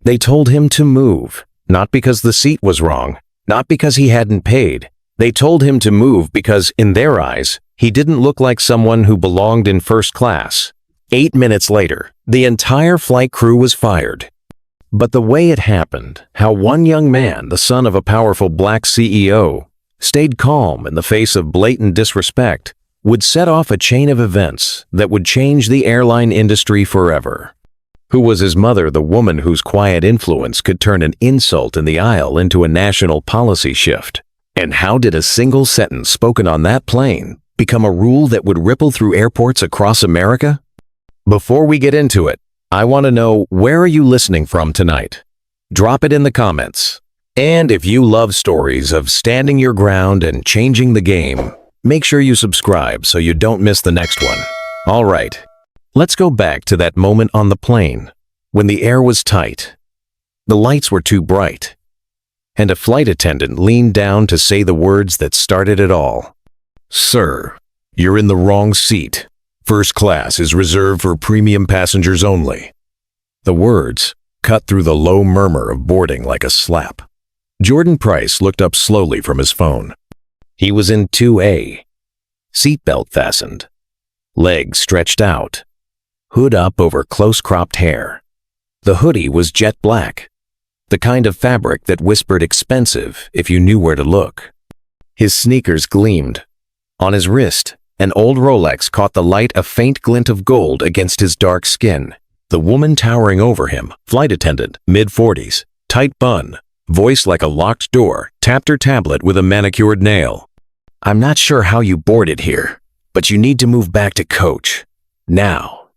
They told him to move, not because the seat was wrong, not because he hadn't paid. They told him to move because, in their eyes, he didn't look like someone who belonged in first class. 8 minutes later, the entire flight crew was fired. But the way it happened, how one young man, the son of a powerful black CEO, stayed calm in the face of blatant disrespect, would set off a chain of events that would change the airline industry forever. Who was his mother, the woman whose quiet influence could turn an insult in the aisle into a national policy shift? And how did a single sentence spoken on that plane become a rule that would ripple through airports across America? Before we get into it, I want to know, where are you listening from tonight? Drop it in the comments. And if you love stories of standing your ground and changing the game, make sure you subscribe so you don't miss the next one. All right, let's go back to that moment on the plane when the air was tight, the lights were too bright, and a flight attendant leaned down to say the words that started it all. "Sir, you're in the wrong seat. First class is reserved for premium passengers only." The words cut through the low murmur of boarding like a slap. Jordan Price looked up slowly from his phone. He was in 2A, seatbelt fastened, legs stretched out, hood up over close-cropped hair. The hoodie was jet black, the kind of fabric that whispered expensive if you knew where to look. His sneakers gleamed. On his wrist, an old Rolex caught the light, a faint glint of gold against his dark skin. The woman towering over him, flight attendant, mid-40s, tight bun, voice like a locked door, tapped her tablet with a manicured nail. "I'm not sure how you boarded here, but you need to move back to coach. Now."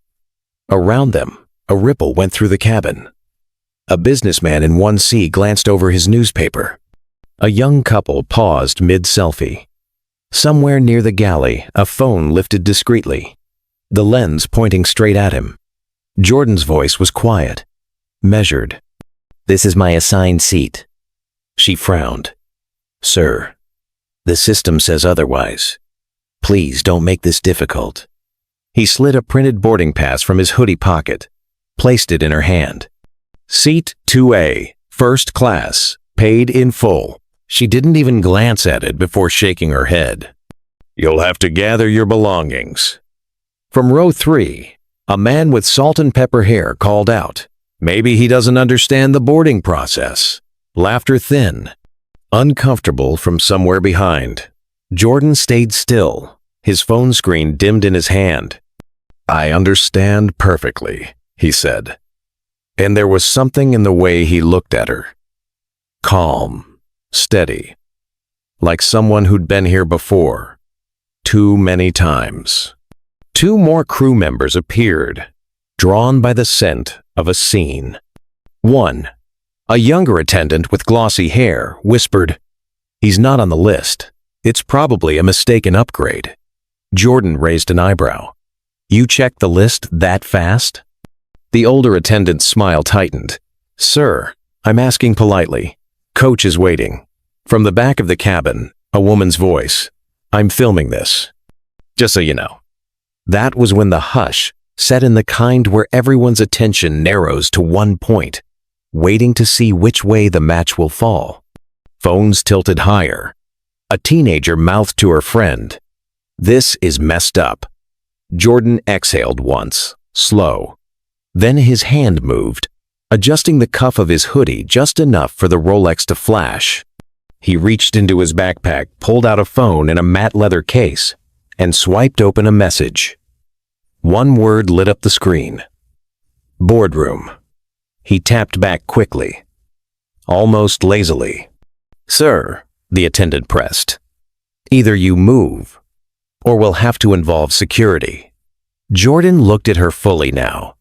Around them, a ripple went through the cabin. A businessman in 1C glanced over his newspaper. A young couple paused mid-selfie. Somewhere near the galley, a phone lifted discreetly, the lens pointing straight at him. Jordan's voice was quiet, measured. "This is my assigned seat." She frowned. "Sir, the system says otherwise. Please don't make this difficult." He slid a printed boarding pass from his hoodie pocket, placed it in her hand. "Seat 2A, first class, paid in full." She didn't even glance at it before shaking her head. "You'll have to gather your belongings." From row 3, a man with salt and pepper hair called out. Maybe he doesn't understand the boarding process. Laughter thin, uncomfortable from somewhere behind. Jordan stayed still, his phone screen dimmed in his hand. "I understand perfectly," he said. And there was something in the way he looked at her. Calm. Steady, like someone who'd been here before, too many times. 2 more crew members appeared, drawn by the scent of a scene. 1, a younger attendant with glossy hair, whispered, "He's not on the list. It's probably a mistaken upgrade." Jordan raised an eyebrow. "You checked the list that fast?" The older attendant's smile tightened. "Sir, I'm asking politely. Coach is waiting." From the back of the cabin, a woman's voice. "I'm filming this. Just so you know." That was when the hush set in, the kind where everyone's attention narrows to one point, waiting to see which way the match will fall. Phones tilted higher. A teenager mouthed to her friend, "This is messed up." Jordan exhaled once, slow. Then his hand moved, adjusting the cuff of his hoodie just enough for the Rolex to flash. He reached into his backpack, pulled out a phone in a matte leather case, and swiped open a message. One word lit up the screen. Boardroom. He tapped back quickly, almost lazily. "Sir," the attendant pressed, "either you move, or we'll have to involve security." Jordan looked at her fully now,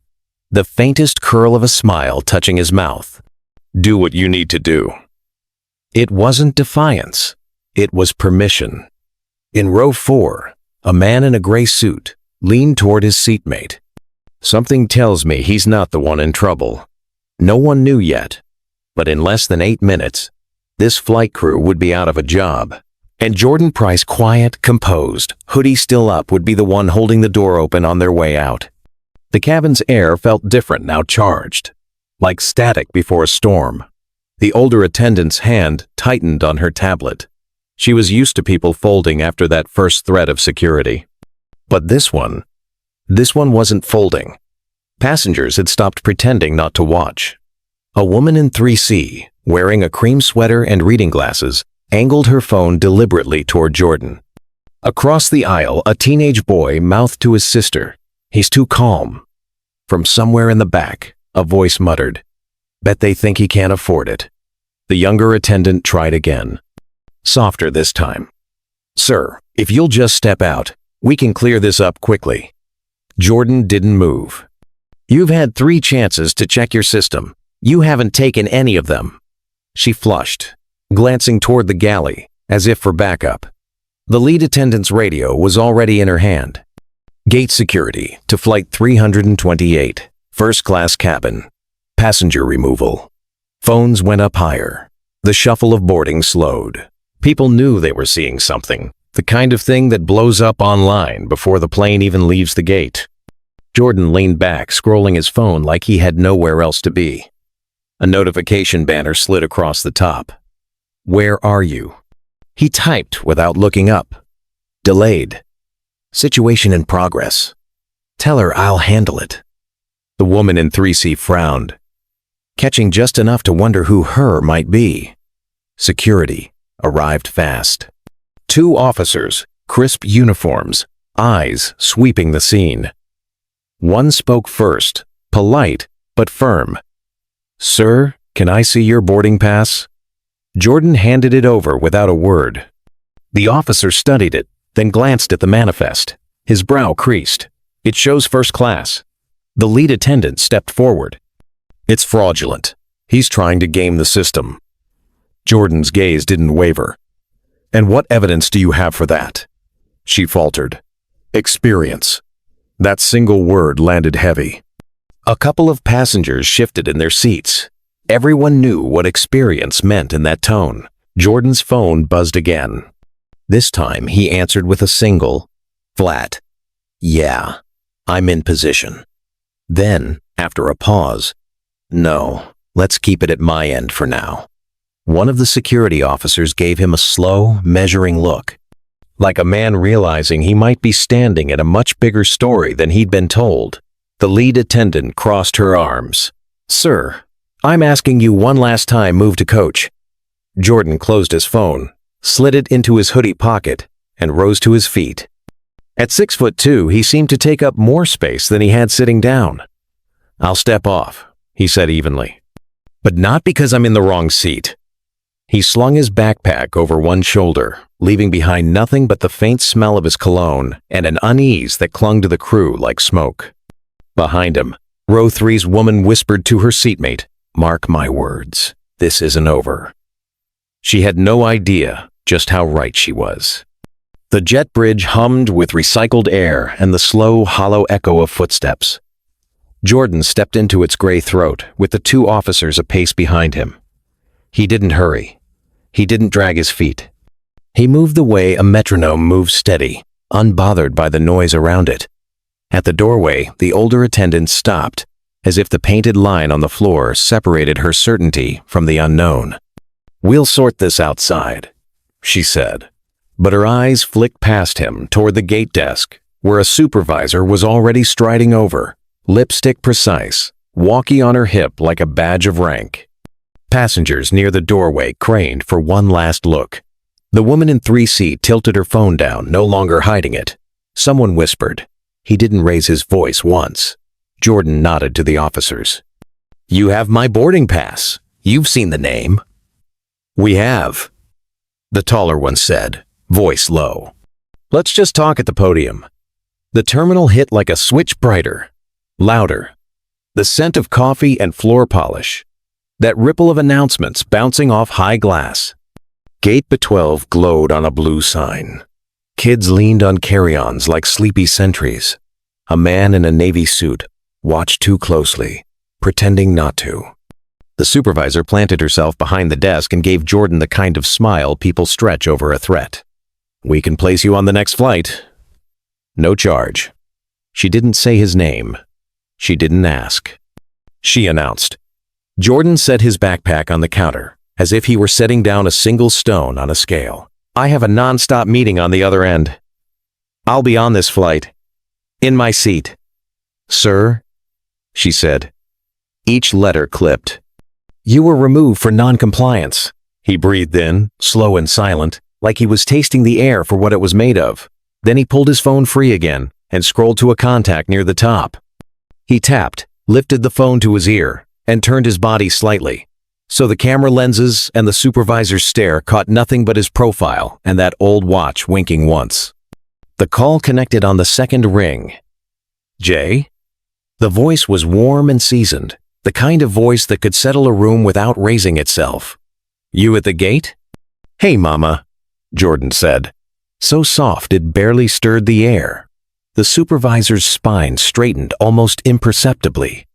the faintest curl of a smile touching his mouth. "Do what you need to do." It wasn't defiance. It was permission. In row 4, a man in a gray suit leaned toward his seatmate. "Something tells me he's not the one in trouble." No one knew yet, but in less than 8 minutes, this flight crew would be out of a job. And Jordan Price, quiet, composed, hoodie still up, would be the one holding the door open on their way out. The cabin's air felt different now, charged. like static before a storm. The older attendant's hand tightened on her tablet. She was used to people folding after that first threat of security. But this one wasn't folding. Passengers had stopped pretending not to watch. A woman in 3C, wearing a cream sweater and reading glasses, angled her phone deliberately toward Jordan. Across the aisle, a teenage boy mouthed to his sister, "He's too calm." From somewhere in the back, a voice muttered, "Bet they think he can't afford it." The younger attendant tried again. Softer this time. "Sir, if you'll just step out, we can clear this up quickly." Jordan didn't move. "You've had 3 chances to check your system. You haven't taken any of them." She flushed, glancing toward the galley, as if for backup. The lead attendant's radio was already in her hand. "Gate security to flight 328, first-class cabin. Passenger removal." Phones went up higher. The shuffle of boarding slowed. People knew they were seeing something, the kind of thing that blows up online before the plane even leaves the gate. Jordan leaned back, scrolling his phone like he had nowhere else to be. A notification banner slid across the top. "Where are you?" He typed without looking up. "Delayed. Situation in progress. Tell her I'll handle it." The woman in 3C frowned, catching just enough to wonder who her might be. Security arrived fast. 2 officers, crisp uniforms, eyes sweeping the scene. One spoke first, polite but firm. "Sir, can I see your boarding pass?" Jordan handed it over without a word. The officer studied it, then glanced at the manifest. His brow creased. "It shows first class." The lead attendant stepped forward. "It's fraudulent. He's trying to game the system." Jordan's gaze didn't waver. "And what evidence do you have for that?" She faltered. "Experience." That single word landed heavy. A couple of passengers shifted in their seats. Everyone knew what experience meant in that tone. Jordan's phone buzzed again. This time he answered with a single, flat, "Yeah, I'm in position." Then, after a pause, "No, let's keep it at my end for now." One of the security officers gave him a slow, measuring look, like a man realizing he might be standing at a much bigger story than he'd been told. The lead attendant crossed her arms. "Sir, I'm asking you one last time, move to coach." Jordan closed his phone, slid it into his hoodie pocket, and rose to his feet. At 6'2", he seemed to take up more space than he had sitting down. "I'll step off," he said evenly. "But not because I'm in the wrong seat." He slung his backpack over one shoulder, leaving behind nothing but the faint smell of his cologne and an unease that clung to the crew like smoke. Behind him, row 3's woman whispered to her seatmate, "Mark my words, this isn't over." She had no idea just how right she was. The jet bridge hummed with recycled air and the slow, hollow echo of footsteps. Jordan stepped into its gray throat with the 2 officers a pace behind him. He didn't hurry. He didn't drag his feet. He moved the way a metronome moves steady, unbothered by the noise around it. At the doorway, the older attendant stopped, as if the painted line on the floor separated her certainty from the unknown. "We'll sort this outside," she said. But her eyes flicked past him toward the gate desk, where a supervisor was already striding over, lipstick precise, walkie on her hip like a badge of rank. Passengers near the doorway craned for one last look. The woman in 3C tilted her phone down, no longer hiding it. Someone whispered. He didn't raise his voice once. Jordan nodded to the officers. "You have my boarding pass. You've seen the name." "We have," the taller one said, voice low. "Let's just talk at the podium." The terminal hit like a switch brighter, louder. The scent of coffee and floor polish. That ripple of announcements bouncing off high glass. Gate B12 glowed on a blue sign. Kids leaned on carry-ons like sleepy sentries. A man in a navy suit watched too closely, pretending not to. The supervisor planted herself behind the desk and gave Jordan the kind of smile people stretch over a threat. "We can place you on the next flight. No charge." She didn't say his name. She didn't ask. She announced, Jordan set his backpack on the counter, as if he were setting down a single stone on a scale. I have a non-stop meeting on the other end. I'll be on this flight. In my seat. Sir, she said. Each letter clipped. You were removed for non-compliance. He breathed in, slow and silent, like he was tasting the air for what it was made of. Then he pulled his phone free again and scrolled to a contact near the top. He tapped, lifted the phone to his ear, and turned his body slightly. So the camera lenses and the supervisor's stare caught nothing but his profile and that old watch winking once. The call connected on the second ring. Jay? The voice was warm and seasoned, the kind of voice that could settle a room without raising itself. You at the gate? Hey, Mama, Jordan said. So soft it barely stirred the air. The supervisor's spine straightened almost imperceptibly,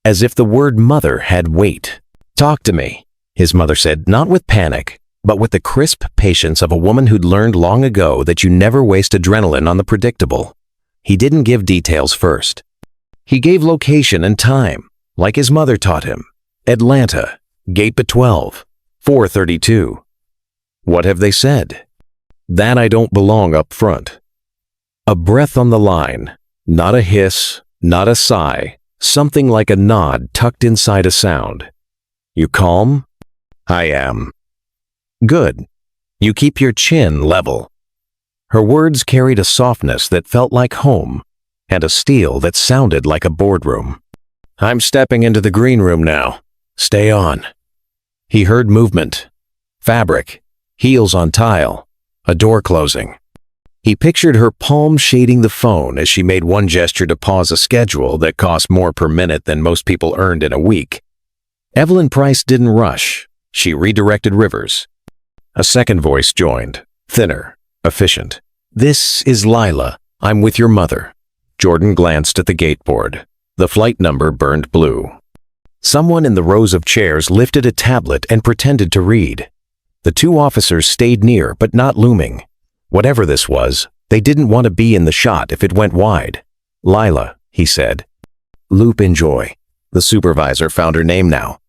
as if the word mother had weight. Talk to me, his mother said, not with panic, but with the crisp patience of a woman who'd learned long ago that you never waste adrenaline on the predictable. He didn't give details first. He gave location and time, like his mother taught him. Atlanta, gate B12, 432. What have they said? That I don't belong up front. A breath on the line, not a hiss, not a sigh, something like a nod tucked inside a sound. You calm? I am. Good. You keep your chin level. Her words carried a softness that felt like home, and a steel that sounded like a boardroom. I'm stepping into the green room now. Stay on. He heard movement. Fabric. Heels on tile. A door closing. He pictured her palm shading the phone as she made one gesture to pause a schedule that cost more per minute than most people earned in a week. Evelyn Price didn't rush. She redirected Rivers. A second voice joined, thinner, efficient. This is Lila. I'm with your mother. Jordan glanced at the gate board. The flight number burned blue. Someone in the rows of chairs lifted a tablet and pretended to read. The two officers stayed near but not looming. Whatever this was, they didn't want to be in the shot if it went wide. Lila, he said. Loop enjoy. The supervisor found her name now.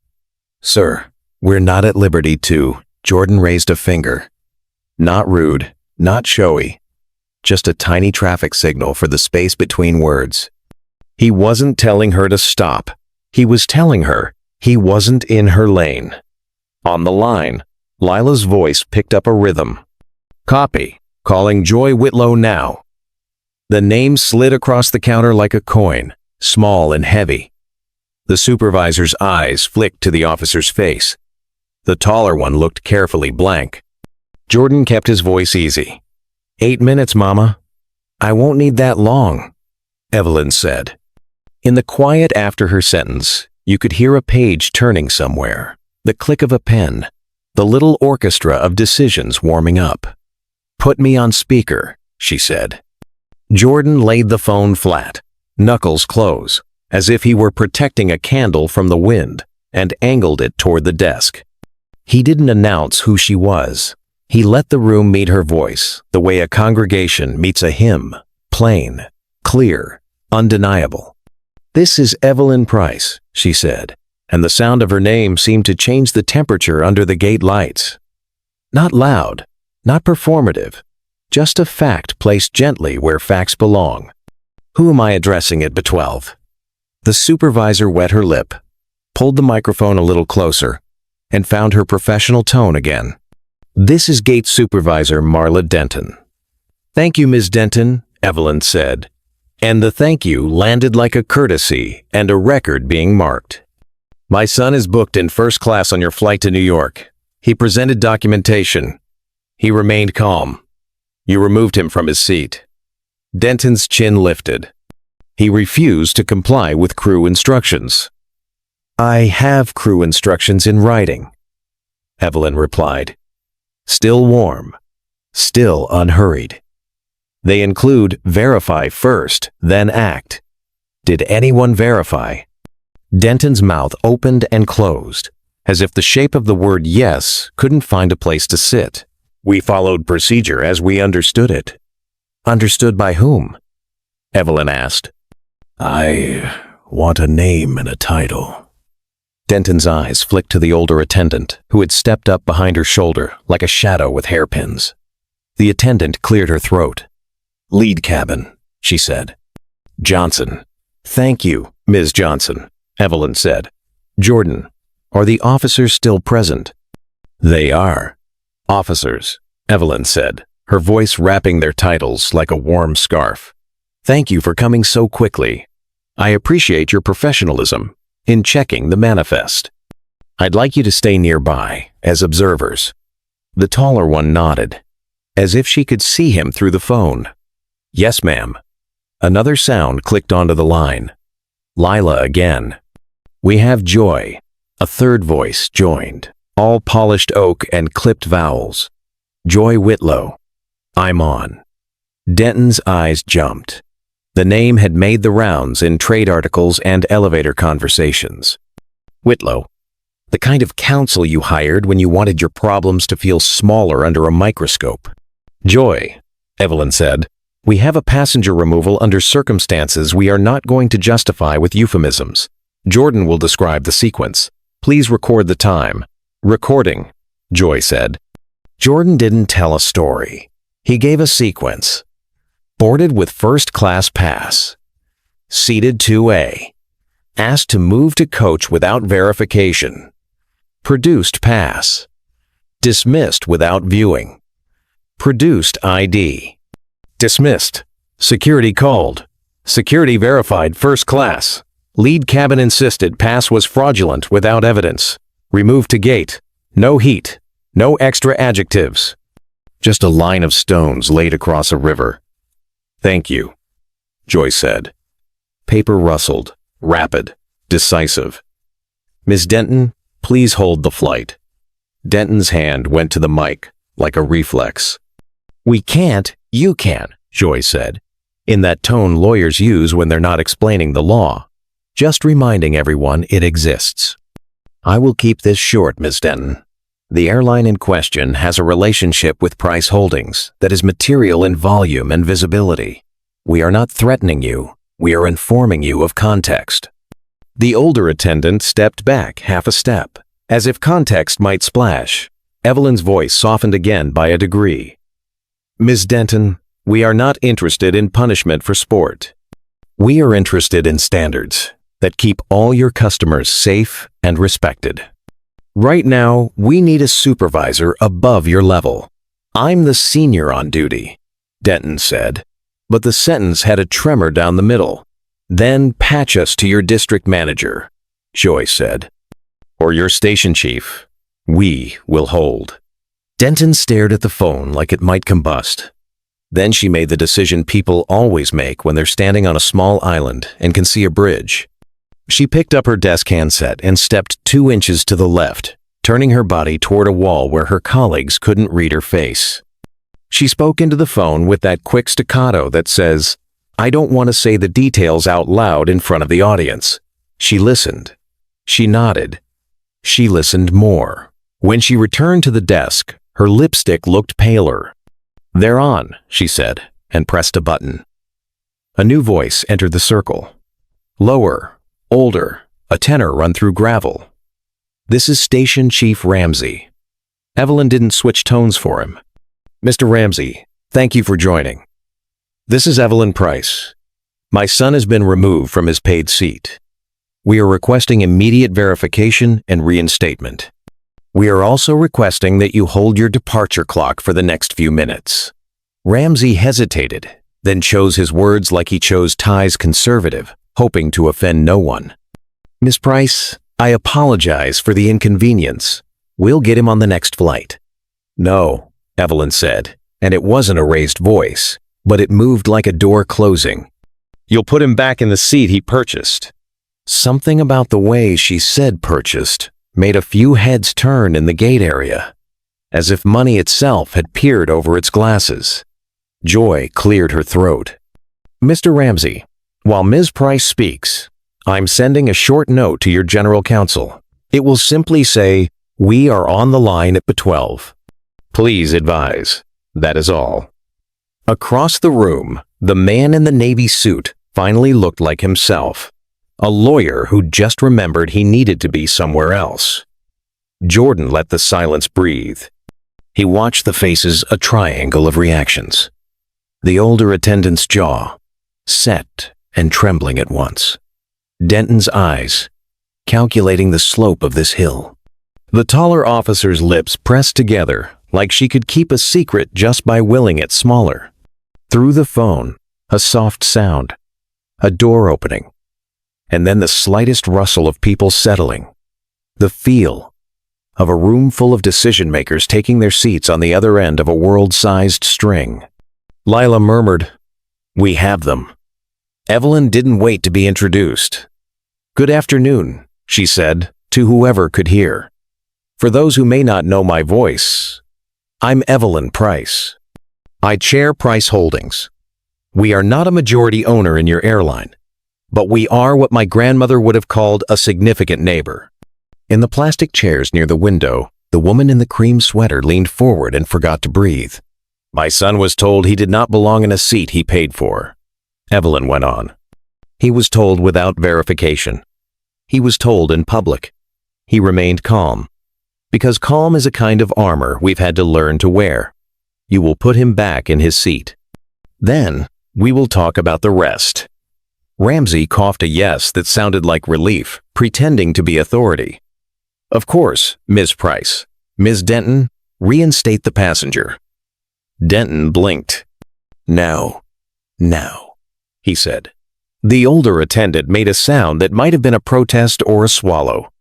Sir, we're not at liberty to. Jordan raised a finger. Not rude, not showy. Just a tiny traffic signal for the space between words. He wasn't telling her to stop. He was telling her he wasn't in her lane. On the line, Lila's voice picked up a rhythm. Copy. Calling Joy Whitlow now. The name slid across the counter like a coin, small and heavy. The supervisor's eyes flicked to the officer's face. The taller one looked carefully blank. Jordan kept his voice easy. 8 minutes, Mama. I won't need that long, Evelyn said. In the quiet after her sentence, you could hear a page turning somewhere, the click of a pen, the little orchestra of decisions warming up. Put me on speaker, she said. Jordan laid the phone flat, knuckles close, as if he were protecting a candle from the wind, and angled it toward the desk. He didn't announce who she was. He let the room meet her voice, the way a congregation meets a hymn, plain, clear, undeniable. This is Evelyn Price, she said, and the sound of her name seemed to change the temperature under the gate lights. Not loud, not performative, just a fact placed gently where facts belong. Who am I addressing at B12? The supervisor wet her lip, pulled the microphone a little closer, and found her professional tone again. This is Gate Supervisor Marla Denton. Thank you, Ms. Denton, Evelyn said, and the thank you landed like a courtesy and a record being marked. My son is booked in first class on your flight to New York. He presented documentation. He remained calm. You removed him from his seat. Denton's chin lifted. He refused to comply with crew instructions. I have crew instructions in writing, Evelyn replied. Still warm, still unhurried. They include verify first, then act. Did anyone verify? Denton's mouth opened and closed, as if the shape of the word yes couldn't find a place to sit. We followed procedure as we understood it. Understood by whom? Evelyn asked. I want a name and a title. Denton's eyes flicked to the older attendant, who had stepped up behind her shoulder like a shadow with hairpins. The attendant cleared her throat. "Lead cabin," she said. "Johnson." "Thank you, Ms. Johnson," Evelyn said. "Jordan, are the officers still present?" "They are." "Officers," Evelyn said, her voice wrapping their titles like a warm scarf. "Thank you for coming so quickly. I appreciate your professionalism in checking the manifest. I'd like you to stay nearby as observers." The taller one nodded, as if she could see him through the phone. "Yes, ma'am." Another sound clicked onto the line. Lila again. "We have Joy." A third voice joined, all polished oak and clipped vowels. "Joy Whitlow." "I'm on." Denton's eyes jumped. The name had made the rounds in trade articles and elevator conversations. "Whitlow, the kind of counsel you hired when you wanted your problems to feel smaller under a microscope." "Joy," Evelyn said, "we have a passenger removal under circumstances we are not going to justify with euphemisms. Jordan will describe the sequence. Please record the time." "Recording," Joy said. Jordan didn't tell a story. He gave a sequence. Boarded with first-class pass. Seated 2A. Asked to move to coach without verification. Produced pass. Dismissed without viewing. Produced ID. Dismissed. Security called. Security verified first class. Lead cabin insisted pass was fraudulent without evidence. Removed to gate. No heat. No extra adjectives. Just a line of stones laid across a river. "Thank you," Joy said. Paper rustled, rapid, decisive. "Miss Denton, please hold the flight." Denton's hand went to the mic, like a reflex. "We can't, you can," Joy said, in that tone lawyers use when they're not explaining the law, just reminding everyone it exists. "I will keep this short, Miss Denton. The airline in question has a relationship with Price Holdings that is material in volume and visibility. We are not threatening you. We are informing you of context." The older attendant stepped back half a step, as if context might splash. Evelyn's voice softened again by a degree. "Ms. Denton, we are not interested in punishment for sport. We are interested in standards that keep all your customers safe and respected. Right now, we need a supervisor above your level. I'm the senior on duty," Denton said, but the sentence had a tremor down the middle. "Then patch us to your district manager," Joy said. "Or your station chief. We will hold." Denton stared at the phone like it might combust. Then she made the decision people always make when they're standing on a small island and can see a bridge. She picked up her desk handset and stepped 2 inches to the left, turning her body toward a wall where her colleagues couldn't read her face. She spoke into the phone with that quick staccato that says, "I don't want to say the details out loud in front of the audience." She listened. She nodded. She listened more. When she returned to the desk, her lipstick looked paler. "They're on," she said, and pressed a button. A new voice entered the circle. Lower, older, a tenor run through gravel. "This is Station Chief Ramsey." Evelyn didn't switch tones for him. "Mr. Ramsey, thank you for joining. This is Evelyn Price. My son has been removed from his paid seat. We are requesting immediate verification and reinstatement. We are also requesting that you hold your departure clock for the next few minutes." Ramsey hesitated, then chose his words like he chose ties conservative, hoping to offend no one. "Miss Price, I apologize for the inconvenience. We'll get him on the next flight." "No," Evelyn said, and it wasn't a raised voice, but it moved like a door closing. "You'll put him back in the seat he purchased." Something about the way she said purchased made a few heads turn in the gate area, as if money itself had peered over its glasses. Joy cleared her throat. "Mr. Ramsey, while Ms. Price speaks, I'm sending a short note to your general counsel. It will simply say, 'We are on the line at B12. Please advise.' That is all." Across the room, the man in the navy suit finally looked like himself. A lawyer who just remembered he needed to be somewhere else. Jordan let the silence breathe. He watched the faces, a triangle of reactions. The older attendant's jaw, set and trembling at once. Denton's eyes, calculating the slope of this hill. The taller officer's lips pressed together, like she could keep a secret just by willing it smaller. Through the phone, a soft sound, a door opening, and then the slightest rustle of people settling. The feel of a room full of decision-makers taking their seats on the other end of a world-sized string. Lila murmured, "We have them." Evelyn didn't wait to be introduced. "Good afternoon," she said, to whoever could hear. "For those who may not know my voice, I'm Evelyn Price. I chair Price Holdings. We are not a majority owner in your airline, but we are what my grandmother would have called a significant neighbor." In the plastic chairs near the window, the woman in the cream sweater leaned forward and forgot to breathe. "My son was told he did not belong in a seat he paid for," Evelyn went on. "He was told without verification. He was told in public. He remained calm. Because calm is a kind of armor we've had to learn to wear. You will put him back in his seat. Then we will talk about the rest." Ramsey coughed a yes that sounded like relief, pretending to be authority. "Of course, Ms. Price. Ms. Denton, reinstate the passenger." Denton blinked. Now, he said. The older attendant made a sound that might have been a protest or a swallow.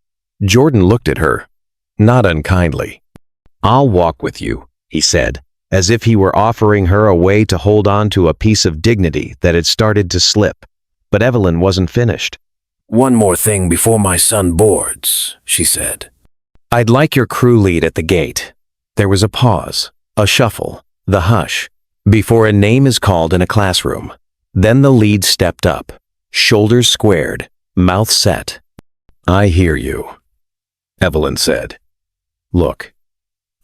Jordan looked at her, not unkindly. "I'll walk with you," he said, as if he were offering her a way to hold on to a piece of dignity that had started to slip. But Evelyn wasn't finished. "One more thing before my son boards," she said. "I'd like your crew lead at the gate." There was a pause, a shuffle, the hush, before a name is called in a classroom. Then the lead stepped up, shoulders squared, mouth set. "I hear you," Evelyn said. "Look,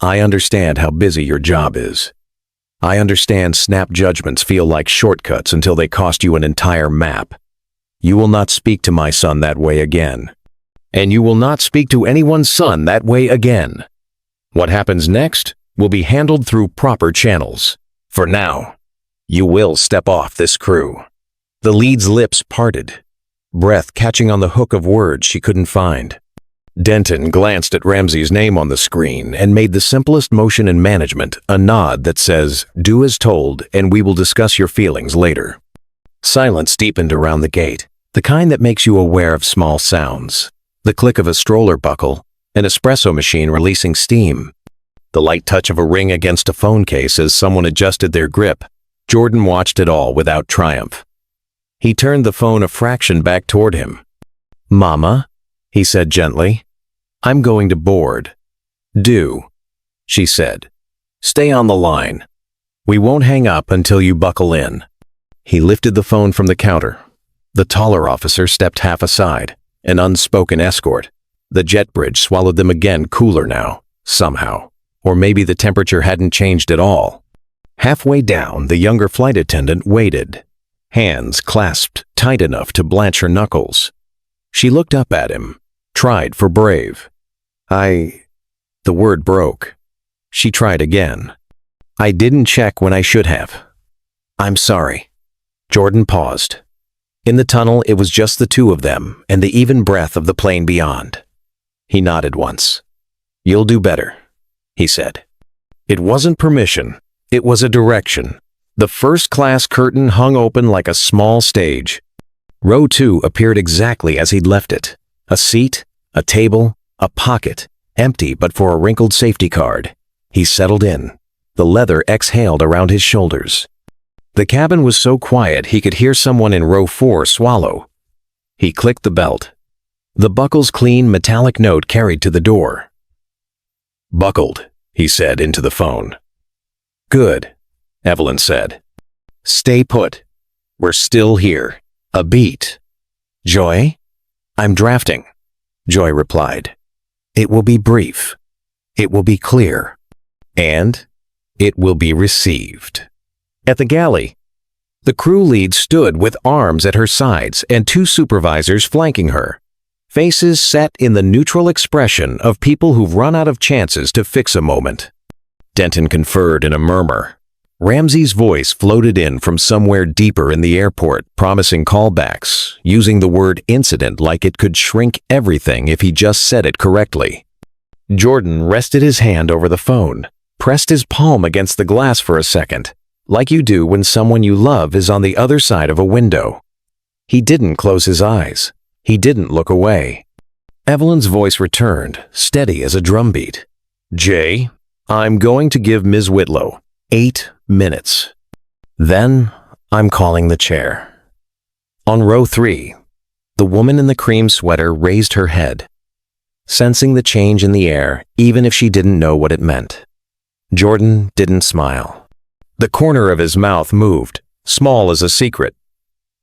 I understand how busy your job is. I understand snap judgments feel like shortcuts until they cost you an entire map. You will not speak to my son that way again. And you will not speak to anyone's son that way again. What happens next will be handled through proper channels. For now, you will step off this crew." The lead's lips parted, breath catching on the hook of words she couldn't find. Denton glanced at Ramsey's name on the screen and made the simplest motion in management, a nod that says, "Do as told, and we will discuss your feelings later." Silence deepened around the gate, the kind that makes you aware of small sounds. The click of a stroller buckle, an espresso machine releasing steam. The light touch of a ring against a phone case as someone adjusted their grip. Jordan watched it all without triumph. He turned the phone a fraction back toward him. "Mama," he said gently, "I'm going to board." "Do," she said. "Stay on the line. We won't hang up until you buckle in." He lifted the phone from the counter. The taller officer stepped half aside, an unspoken escort. The jet bridge swallowed them again, cooler now, somehow. Or maybe the temperature hadn't changed at all. Halfway down, the younger flight attendant waited, hands clasped tight enough to blanch her knuckles. She looked up at him, tried for brave. The word broke. She tried again. "I didn't check when I should have. I'm sorry." Jordan paused. In the tunnel, it was just the two of them and the even breath of the plane beyond. He nodded once. "You'll do better," he said. It wasn't permission. It was a direction. The first-class curtain hung open like a small stage. Row 2 appeared exactly as he'd left it. A seat, a table, a pocket, empty but for a wrinkled safety card. He settled in. The leather exhaled around his shoulders. The cabin was so quiet he could hear someone in row 4 swallow. He clicked the belt. The buckle's clean metallic note carried to the door. "Buckled," he said into the phone. "Good," Evelyn said. "Stay put. We're still here. A beat." "Joy?" "I'm drafting," Joy replied. "It will be brief. It will be clear. And it will be received." At the galley, The crew lead stood with arms at her sides and two supervisors flanking her. Faces set in the neutral expression of people who've run out of chances to fix a moment. Denton conferred in a murmur. Ramsey's voice floated in from somewhere deeper in the airport, promising callbacks, using the word incident like it could shrink everything if he just said it correctly. Jordan rested his hand over the phone, pressed his palm against the glass for a second, like you do when someone you love is on the other side of a window. He didn't close his eyes. He didn't look away. Evelyn's voice returned, steady as a drumbeat. "Jay, I'm going to give Ms. Whitlow 8 minutes. Then I'm calling the chair." On row 3, the woman in the cream sweater raised her head, sensing the change in the air even if she didn't know what it meant. Jordan didn't smile. The corner of his mouth moved, small as a secret.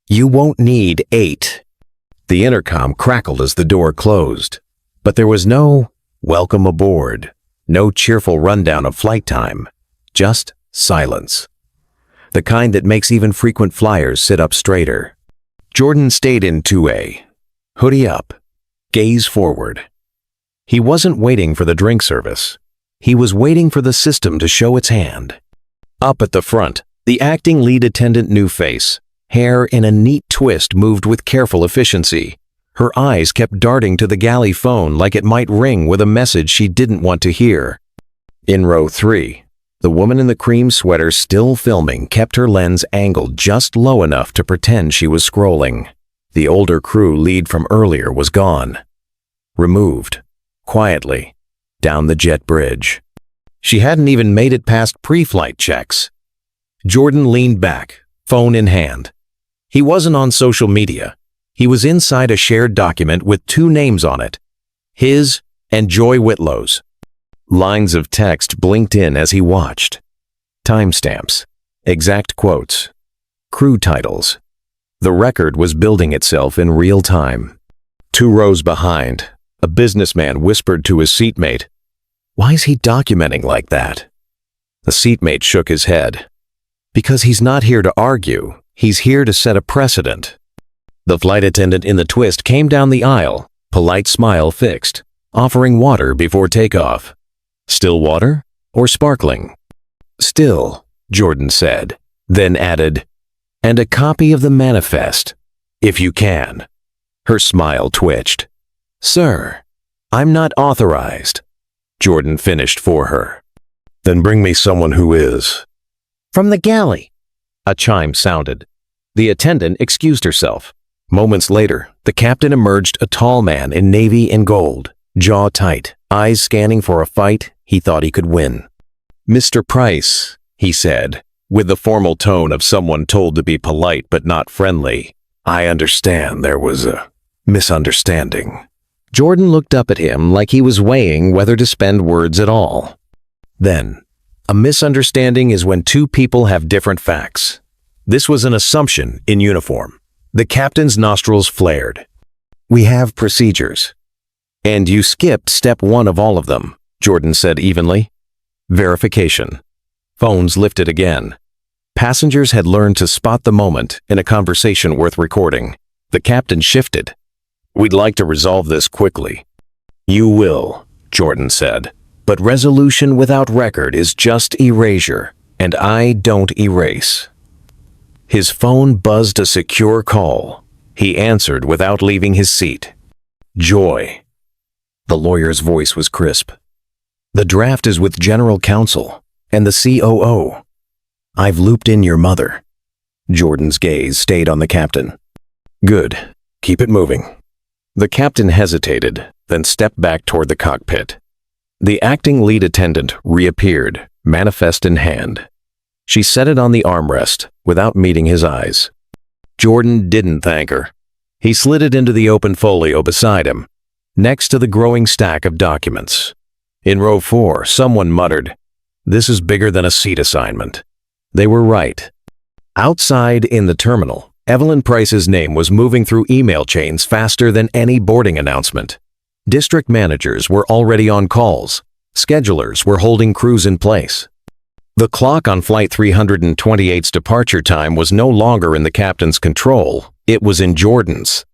"You won't need 8. The intercom crackled as the door closed, but there was no welcome aboard, no cheerful rundown of flight time, just silence. The kind that makes even frequent flyers sit up straighter. Jordan stayed in 2A, hoodie up, gaze forward. He wasn't waiting for the drink service. He was waiting for the system to show its hand. Up at the front, the acting lead attendant new face, hair in a neat twist moved with careful efficiency. Her eyes kept darting to the galley phone like it might ring with a message she didn't want to hear. In row 3, the woman in the cream sweater still filming kept her lens angled just low enough to pretend she was scrolling. The older crew lead from earlier was gone. Removed, quietly, down the jet bridge. She hadn't even made it past pre-flight checks. Jordan leaned back, phone in hand. He wasn't on social media. He was inside a shared document with 2 names on it, his and Joy Whitlow's. Lines of text blinked in as he watched. Timestamps, exact quotes, crew titles. The record was building itself in real time. 2 rows behind, a businessman whispered to his seatmate, "Why's he documenting like that?" The seatmate shook his head. "Because he's not here to argue. He's here to set a precedent." The flight attendant in the twist came down the aisle, polite smile fixed, offering water before takeoff. "Still water or sparkling?" "Still," Jordan said, then added, "And a copy of the manifest, if you can." Her smile twitched. "Sir, I'm not authorized." Jordan finished for her. "Then bring me someone who is." "From the galley." A chime sounded. The attendant excused herself. Moments later, the captain emerged, a tall man in navy and gold, jaw tight, eyes scanning for a fight he thought he could win. "Mr. Price," he said, with the formal tone of someone told to be polite but not friendly. "I understand there was a misunderstanding." Jordan looked up at him like he was weighing whether to spend words at all. Then, a misunderstanding is when 2 people have different facts. This was an assumption in uniform. The captain's nostrils flared. "We have procedures." "And you skipped step 1 of all of them," Jordan said evenly. Verification. Phones lifted again. Passengers had learned to spot the moment in a conversation worth recording. The captain shifted. "We'd like to resolve this quickly." "You will," Jordan said. "But resolution without record is just erasure, and I don't erase." His phone buzzed a secure call. He answered without leaving his seat. "Joy." The lawyer's voice was crisp. "The draft is with General Counsel and the COO. I've looped in your mother." Jordan's gaze stayed on the captain. "Good. Keep it moving." The captain hesitated, then stepped back toward the cockpit. The acting lead attendant reappeared, manifest in hand. She set it on the armrest without meeting his eyes. Jordan didn't thank her. He slid it into the open folio beside him, next to the growing stack of documents. In row 4, someone muttered, "This is bigger than a seat assignment." They were right. Outside in the terminal, Evelyn Price's name was moving through email chains faster than any boarding announcement. District managers were already on calls. Schedulers were holding crews in place. The clock on Flight 328's departure time was no longer in the captain's control, it was in Jordan's.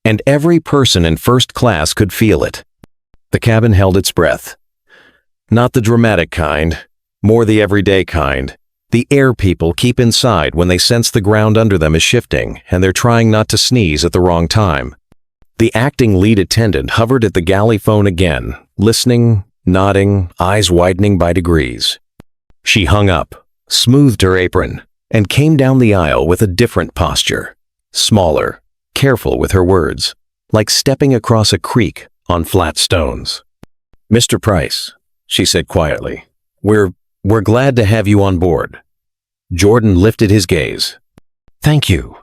And every person in first class could feel it. The cabin held its breath. Not the dramatic kind, more the everyday kind. The air people keep inside when they sense the ground under them is shifting and they're trying not to sneeze at the wrong time. The acting lead attendant hovered at the galley phone again, listening, nodding, eyes widening by degrees. She hung up, smoothed her apron, and came down the aisle with a different posture. Smaller, careful with her words, like stepping across a creek on flat stones. "Mr. Price," she said quietly, We're glad to have you on board." Jordan lifted his gaze. "Thank you."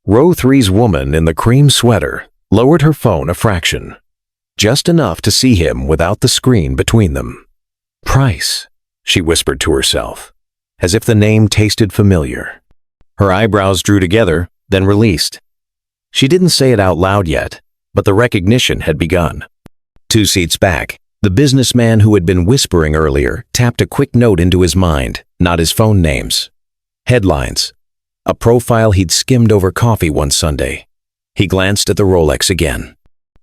Row 3's woman in the cream sweater lowered her phone a fraction, just enough to see him without the screen between them. "Price," she whispered to herself, as if the name tasted familiar. Her eyebrows drew together, then released. She didn't say it out loud yet, but the recognition had begun. 2 seats back, the businessman who had been whispering earlier tapped a quick note into his mind, not his phone names. Headlines. A profile he'd skimmed over coffee one Sunday. He glanced at the Rolex again.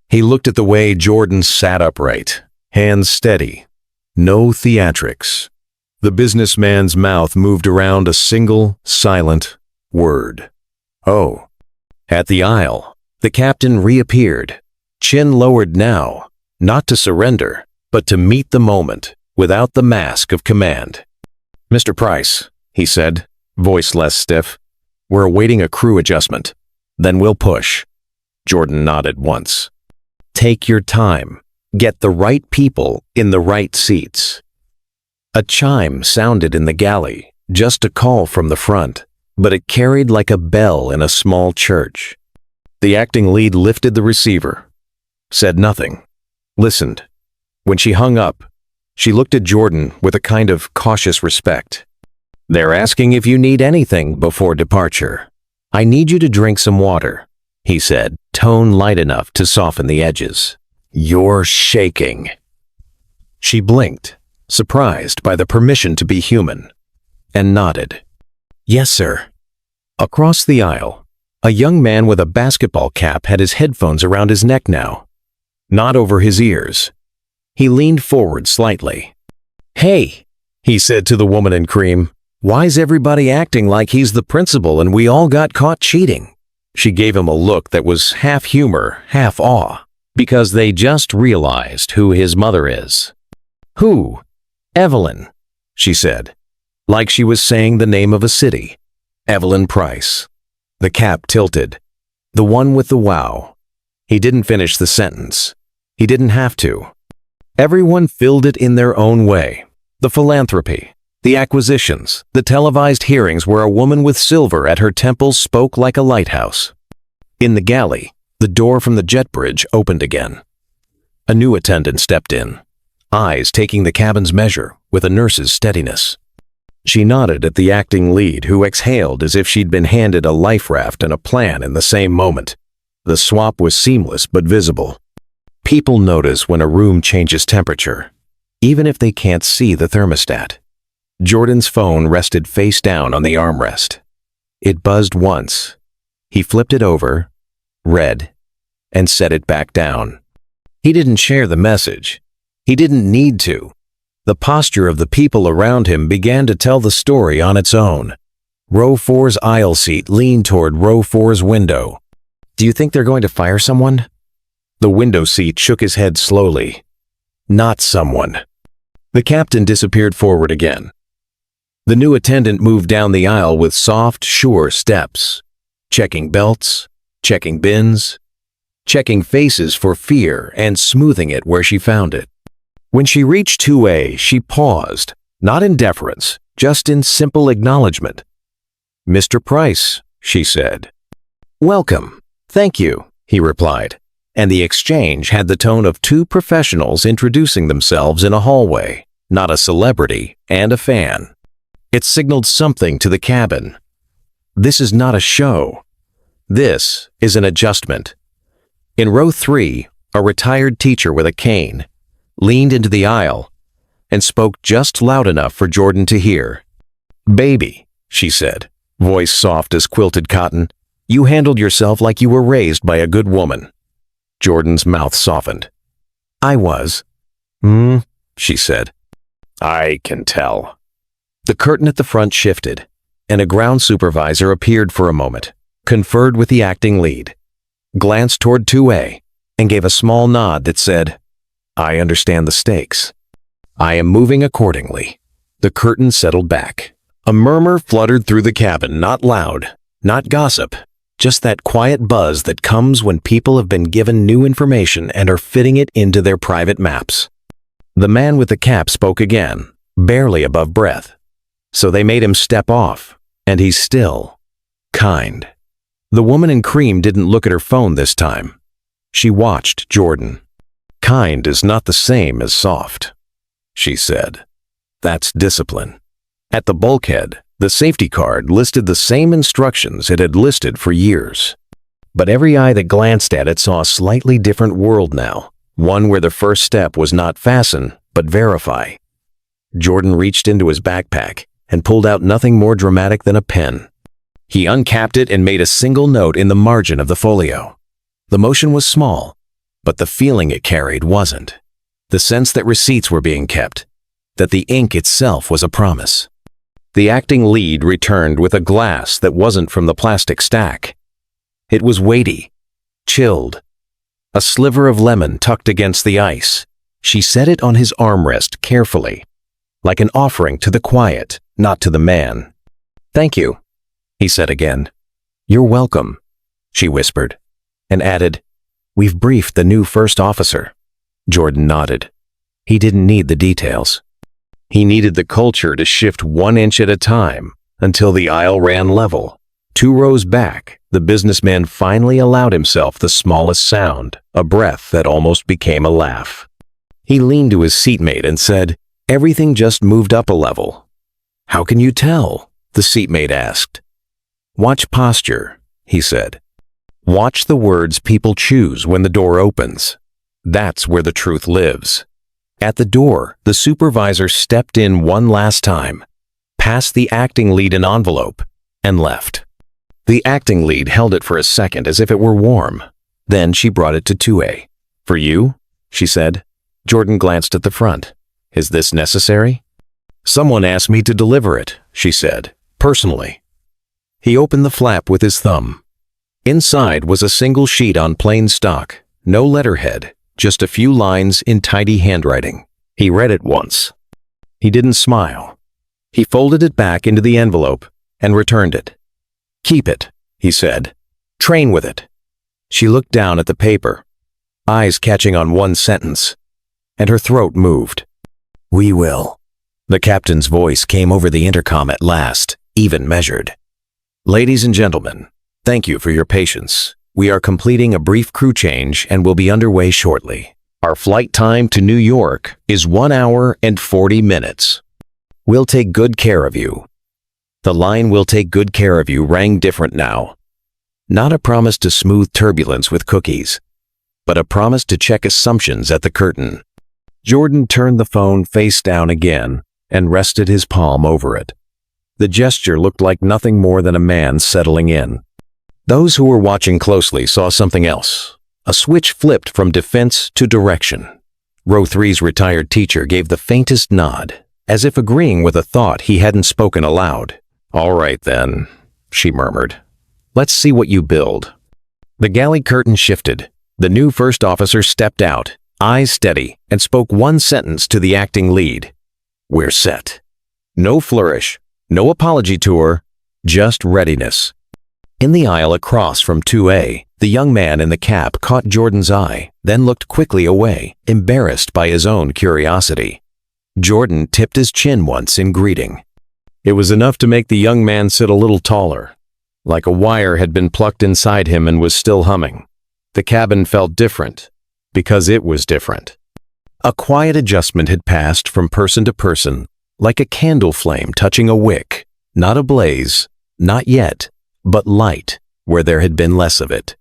He looked at the way Jordan sat upright, hands steady. No theatrics. The businessman's mouth moved around a single, silent word. "Oh." At the aisle, the captain reappeared, chin lowered now, not to surrender, but to meet the moment, without the mask of command. "Mr. Price," he said, voice less stiff, "we're awaiting a crew adjustment. Then we'll push." Jordan nodded once. "Take your time. Get the right people in the right seats." A chime sounded in the galley, just a call from the front, but it carried like a bell in a small church. The acting lead lifted the receiver, said nothing, listened. When she hung up, she looked at Jordan with a kind of cautious respect. "They're asking if you need anything before departure. I need you to drink some water," he said, tone light enough to soften the edges. "You're shaking." She blinked, surprised by the permission to be human, and nodded. "Yes, sir." Across the aisle, a young man with a basketball cap had his headphones around his neck now, not over his ears. He leaned forward slightly. "Hey," he said to the woman in cream, "why's everybody acting like he's the principal and we all got caught cheating?" She gave him a look that was half humor, half awe, because they just realized who his mother is. "Who?" "Evelyn," she said, like she was saying the name of a city. "Evelyn Price." The cap tilted. The one with the wow. He didn't finish the sentence. He didn't have to. Everyone filled it in their own way. The philanthropy, the acquisitions, the televised hearings where a woman with silver at her temples spoke like a lighthouse. In the galley, the door from the jet bridge opened again. A new attendant stepped in, eyes taking the cabin's measure with a nurse's steadiness. She nodded at the acting lead, who exhaled as if she'd been handed a life raft and a plan in the same moment. The swap was seamless but visible. People notice when a room changes temperature, even if they can't see the thermostat. Jordan's phone rested face down on the armrest. It buzzed once. He flipped it over, read, and set it back down. He didn't share the message. He didn't need to. The posture of the people around him began to tell the story on its own. Row 4's aisle seat leaned toward Row 4's window. "Do you think they're going to fire someone?" The window seat shook his head slowly. "Not someone." The captain disappeared forward again. The new attendant moved down the aisle with soft, sure steps, checking belts, checking bins, checking faces for fear and smoothing it where she found it. When she reached 2A, she paused, not in deference, just in simple acknowledgement. "Mr. Price," she said. "Welcome. Thank you," he replied, and the exchange had the tone of two professionals introducing themselves in a hallway, not a celebrity and a fan. It signaled something to the cabin. This is not a show. This is an adjustment. In Row 3, a retired teacher with a cane leaned into the aisle, and spoke just loud enough for Jordan to hear. "Baby," she said, voice soft as quilted cotton, "you handled yourself like you were raised by a good woman." Jordan's mouth softened. "I was." She said. "I can tell." The curtain at the front shifted, and a ground supervisor appeared for a moment, conferred with the acting lead, glanced toward 2A, and gave a small nod that said, "I understand the stakes. I am moving accordingly." The curtain settled back. A murmur fluttered through the cabin, not loud, not gossip, just that quiet buzz that comes when people have been given new information and are fitting it into their private maps. The man with the cap spoke again, barely above breath. So they made him step off, and he's still kind. The woman in cream didn't look at her phone this time. She watched Jordan. "Kind is not the same as soft," she said. "That's discipline." At the bulkhead, the safety card listed the same instructions it had listed for years. But every eye that glanced at it saw a slightly different world now, one where the first step was not fasten, but verify. Jordan reached into his backpack and pulled out nothing more dramatic than a pen. He uncapped it and made a single note in the margin of the folio. The motion was small, but the feeling it carried wasn't. The sense that receipts were being kept, that the ink itself was a promise. The acting lead returned with a glass that wasn't from the plastic stack. It was weighty, chilled, a sliver of lemon tucked against the ice. She set it on his armrest carefully, like an offering to the quiet, not to the man. "Thank you," he said again. "You're welcome," she whispered, and added, "We've briefed the new first officer." Jordan nodded. He didn't need the details. He needed the culture to shift 1 inch at a time until the aisle ran level. 2 rows back, the businessman finally allowed himself the smallest sound, a breath that almost became a laugh. He leaned to his seatmate and said, "Everything just moved up a level." "How can you tell?" the seatmate asked. "Watch posture," he said. "Watch the words people choose when the door opens. That's where the truth lives." At the door, the supervisor stepped in one last time, passed the acting lead an envelope, and left. The acting lead held it for a second as if it were warm. Then she brought it to 2A. "For you?" she said. Jordan glanced at the front. "Is this necessary?" "Someone asked me to deliver it," she said, "personally." He opened the flap with his thumb. Inside was a single sheet on plain stock, no letterhead, just a few lines in tidy handwriting. He read it once. He didn't smile. He folded it back into the envelope and returned it. "Keep it," he said. "Train with it." She looked down at the paper, eyes catching on one sentence, and her throat moved. "We will." The captain's voice came over the intercom at last, even measured. "Ladies and gentlemen, thank you for your patience. We are completing a brief crew change and will be underway shortly. Our flight time to New York is 1 hour and 40 minutes. We'll take good care of you." The line "will take good care of you" rang different now. Not a promise to smooth turbulence with cookies, but a promise to check assumptions at the curtain. Jordan turned the phone face down again and rested his palm over it. The gesture looked like nothing more than a man settling in. Those who were watching closely saw something else. A switch flipped from defense to direction. Row 3's retired teacher gave the faintest nod, as if agreeing with a thought he hadn't spoken aloud. "All right then," she murmured. "Let's see what you build." The galley curtain shifted. The new first officer stepped out, eyes steady, and spoke one sentence to the acting lead. "We're set." No flourish, no apology tour, just readiness. In the aisle across from 2A, the young man in the cap caught Jordan's eye, then looked quickly away, embarrassed by his own curiosity. Jordan tipped his chin once in greeting. It was enough to make the young man sit a little taller, like a wire had been plucked inside him and was still humming. The cabin felt different, because it was different. A quiet adjustment had passed from person to person, like a candle flame touching a wick, not a blaze, not yet, but light, where there had been less of it.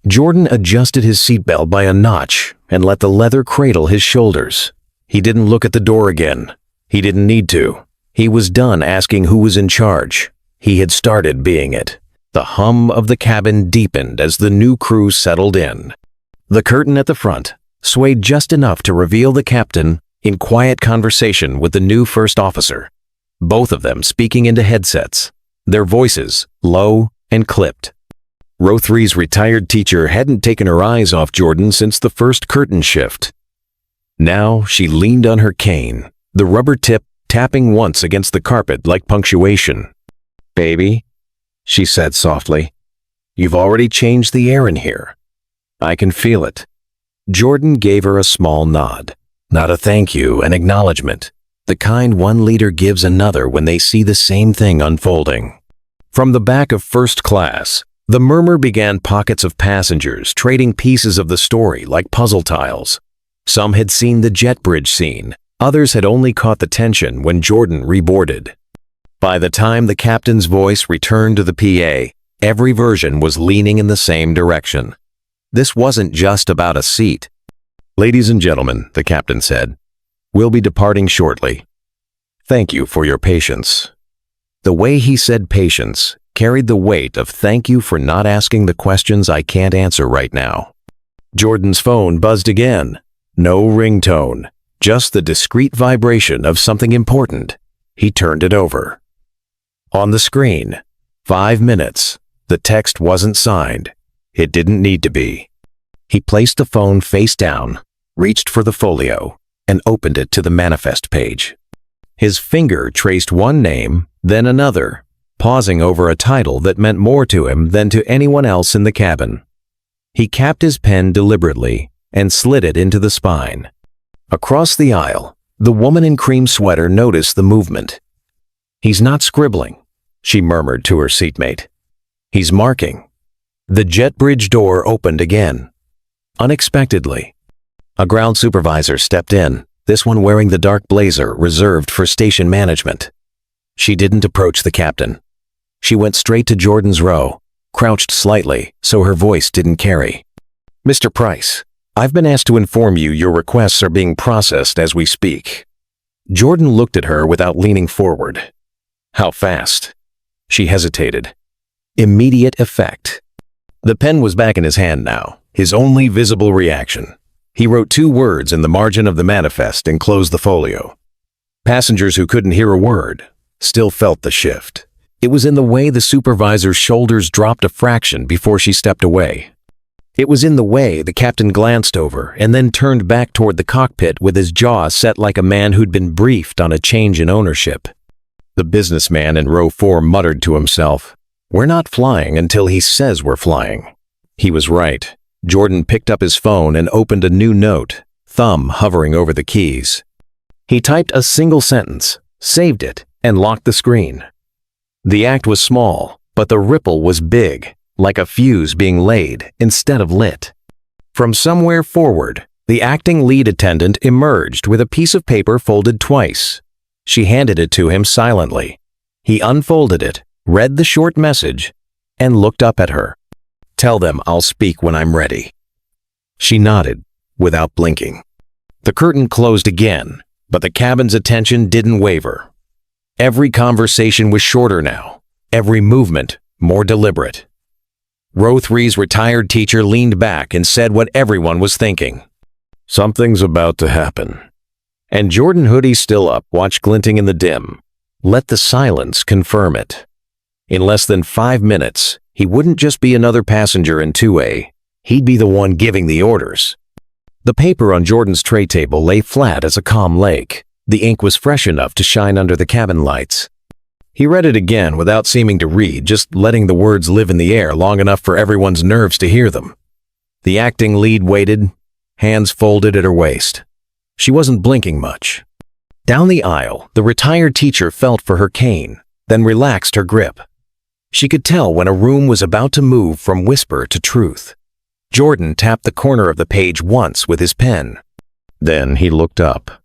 Jordan adjusted his seatbelt by a notch and let the leather cradle his shoulders. He didn't look at the door again. He didn't need to. He was done asking who was in charge. He had started being it. The hum of the cabin deepened as the new crew settled in. The curtain at the front swayed just enough to reveal the captain in quiet conversation with the new first officer, both of them speaking into headsets, their voices low and clipped. Row 3's retired teacher hadn't taken her eyes off Jordan since the first curtain shift. Now she leaned on her cane, the rubber tip tapping once against the carpet like punctuation. "Baby," she said softly, "you've already changed the air in here. I can feel it." Jordan gave her a small nod. Not a thank you, an acknowledgement. The kind one leader gives another when they see the same thing unfolding. From the back of first class, the murmur began pockets of passengers trading pieces of the story like puzzle tiles. Some had seen the jet bridge scene. Others had only caught the tension when Jordan reboarded. By the time the captain's voice returned to the PA, every version was leaning in the same direction. This wasn't just about a seat. "Ladies and gentlemen," the captain said, "we'll be departing shortly. Thank you for your patience." The way he said patience carried the weight of thank you for not asking the questions I can't answer right now. Jordan's phone buzzed again. No ringtone, just the discreet vibration of something important. He turned it over. On the screen, 5 minutes. The text wasn't signed. It didn't need to be. He placed the phone face down, reached for the folio, and opened it to the manifest page. His finger traced one name, then another, pausing over a title that meant more to him than to anyone else in the cabin. He capped his pen deliberately and slid it into the spine. Across the aisle, the woman in cream sweater noticed the movement. "He's not scribbling," she murmured to her seatmate. "He's marking." The jet bridge door opened again. Unexpectedly, a ground supervisor stepped in, this one wearing the dark blazer reserved for station management. She didn't approach the captain. She went straight to Jordan's row, crouched slightly so her voice didn't carry. "Mr. Price, I've been asked to inform you your requests are being processed as we speak." Jordan looked at her without leaning forward. "How fast?" She hesitated. Immediate effect. The pen was back in his hand now, his only visible reaction. He wrote 2 words in the margin of the manifest and closed the folio. Passengers who couldn't hear a word still felt the shift. It was in the way the supervisor's shoulders dropped a fraction before she stepped away. It was in the way the captain glanced over and then turned back toward the cockpit with his jaw set like a man who'd been briefed on a change in ownership. The businessman in row 4 muttered to himself, "We're not flying until he says we're flying." He was right. Jordan picked up his phone and opened a new note, thumb hovering over the keys. He typed a single sentence, saved it, and locked the screen. The act was small, but the ripple was big, like a fuse being laid instead of lit. From somewhere forward, the acting lead attendant emerged with a piece of paper folded twice. She handed it to him silently. He unfolded it, read the short message, and looked up at her. "Tell them I'll speak when I'm ready." She nodded, without blinking. The curtain closed again, but the cabin's attention didn't waver. Every conversation was shorter now, every movement more deliberate. Row 3's retired teacher leaned back and said what everyone was thinking. "Something's about to happen." And Jordan, hoodie still up, watch glinting in the dim. Let the silence confirm it. In less than 5 minutes, he wouldn't just be another passenger in 2A, he'd be the one giving the orders. The paper on Jordan's tray table lay flat as a calm lake. The ink was fresh enough to shine under the cabin lights. He read it again without seeming to read, just letting the words live in the air long enough for everyone's nerves to hear them. The acting lead waited, hands folded at her waist. She wasn't blinking much. Down the aisle, the retired teacher felt for her cane, then relaxed her grip. She could tell when a room was about to move from whisper to truth. Jordan tapped the corner of the page once with his pen. Then he looked up.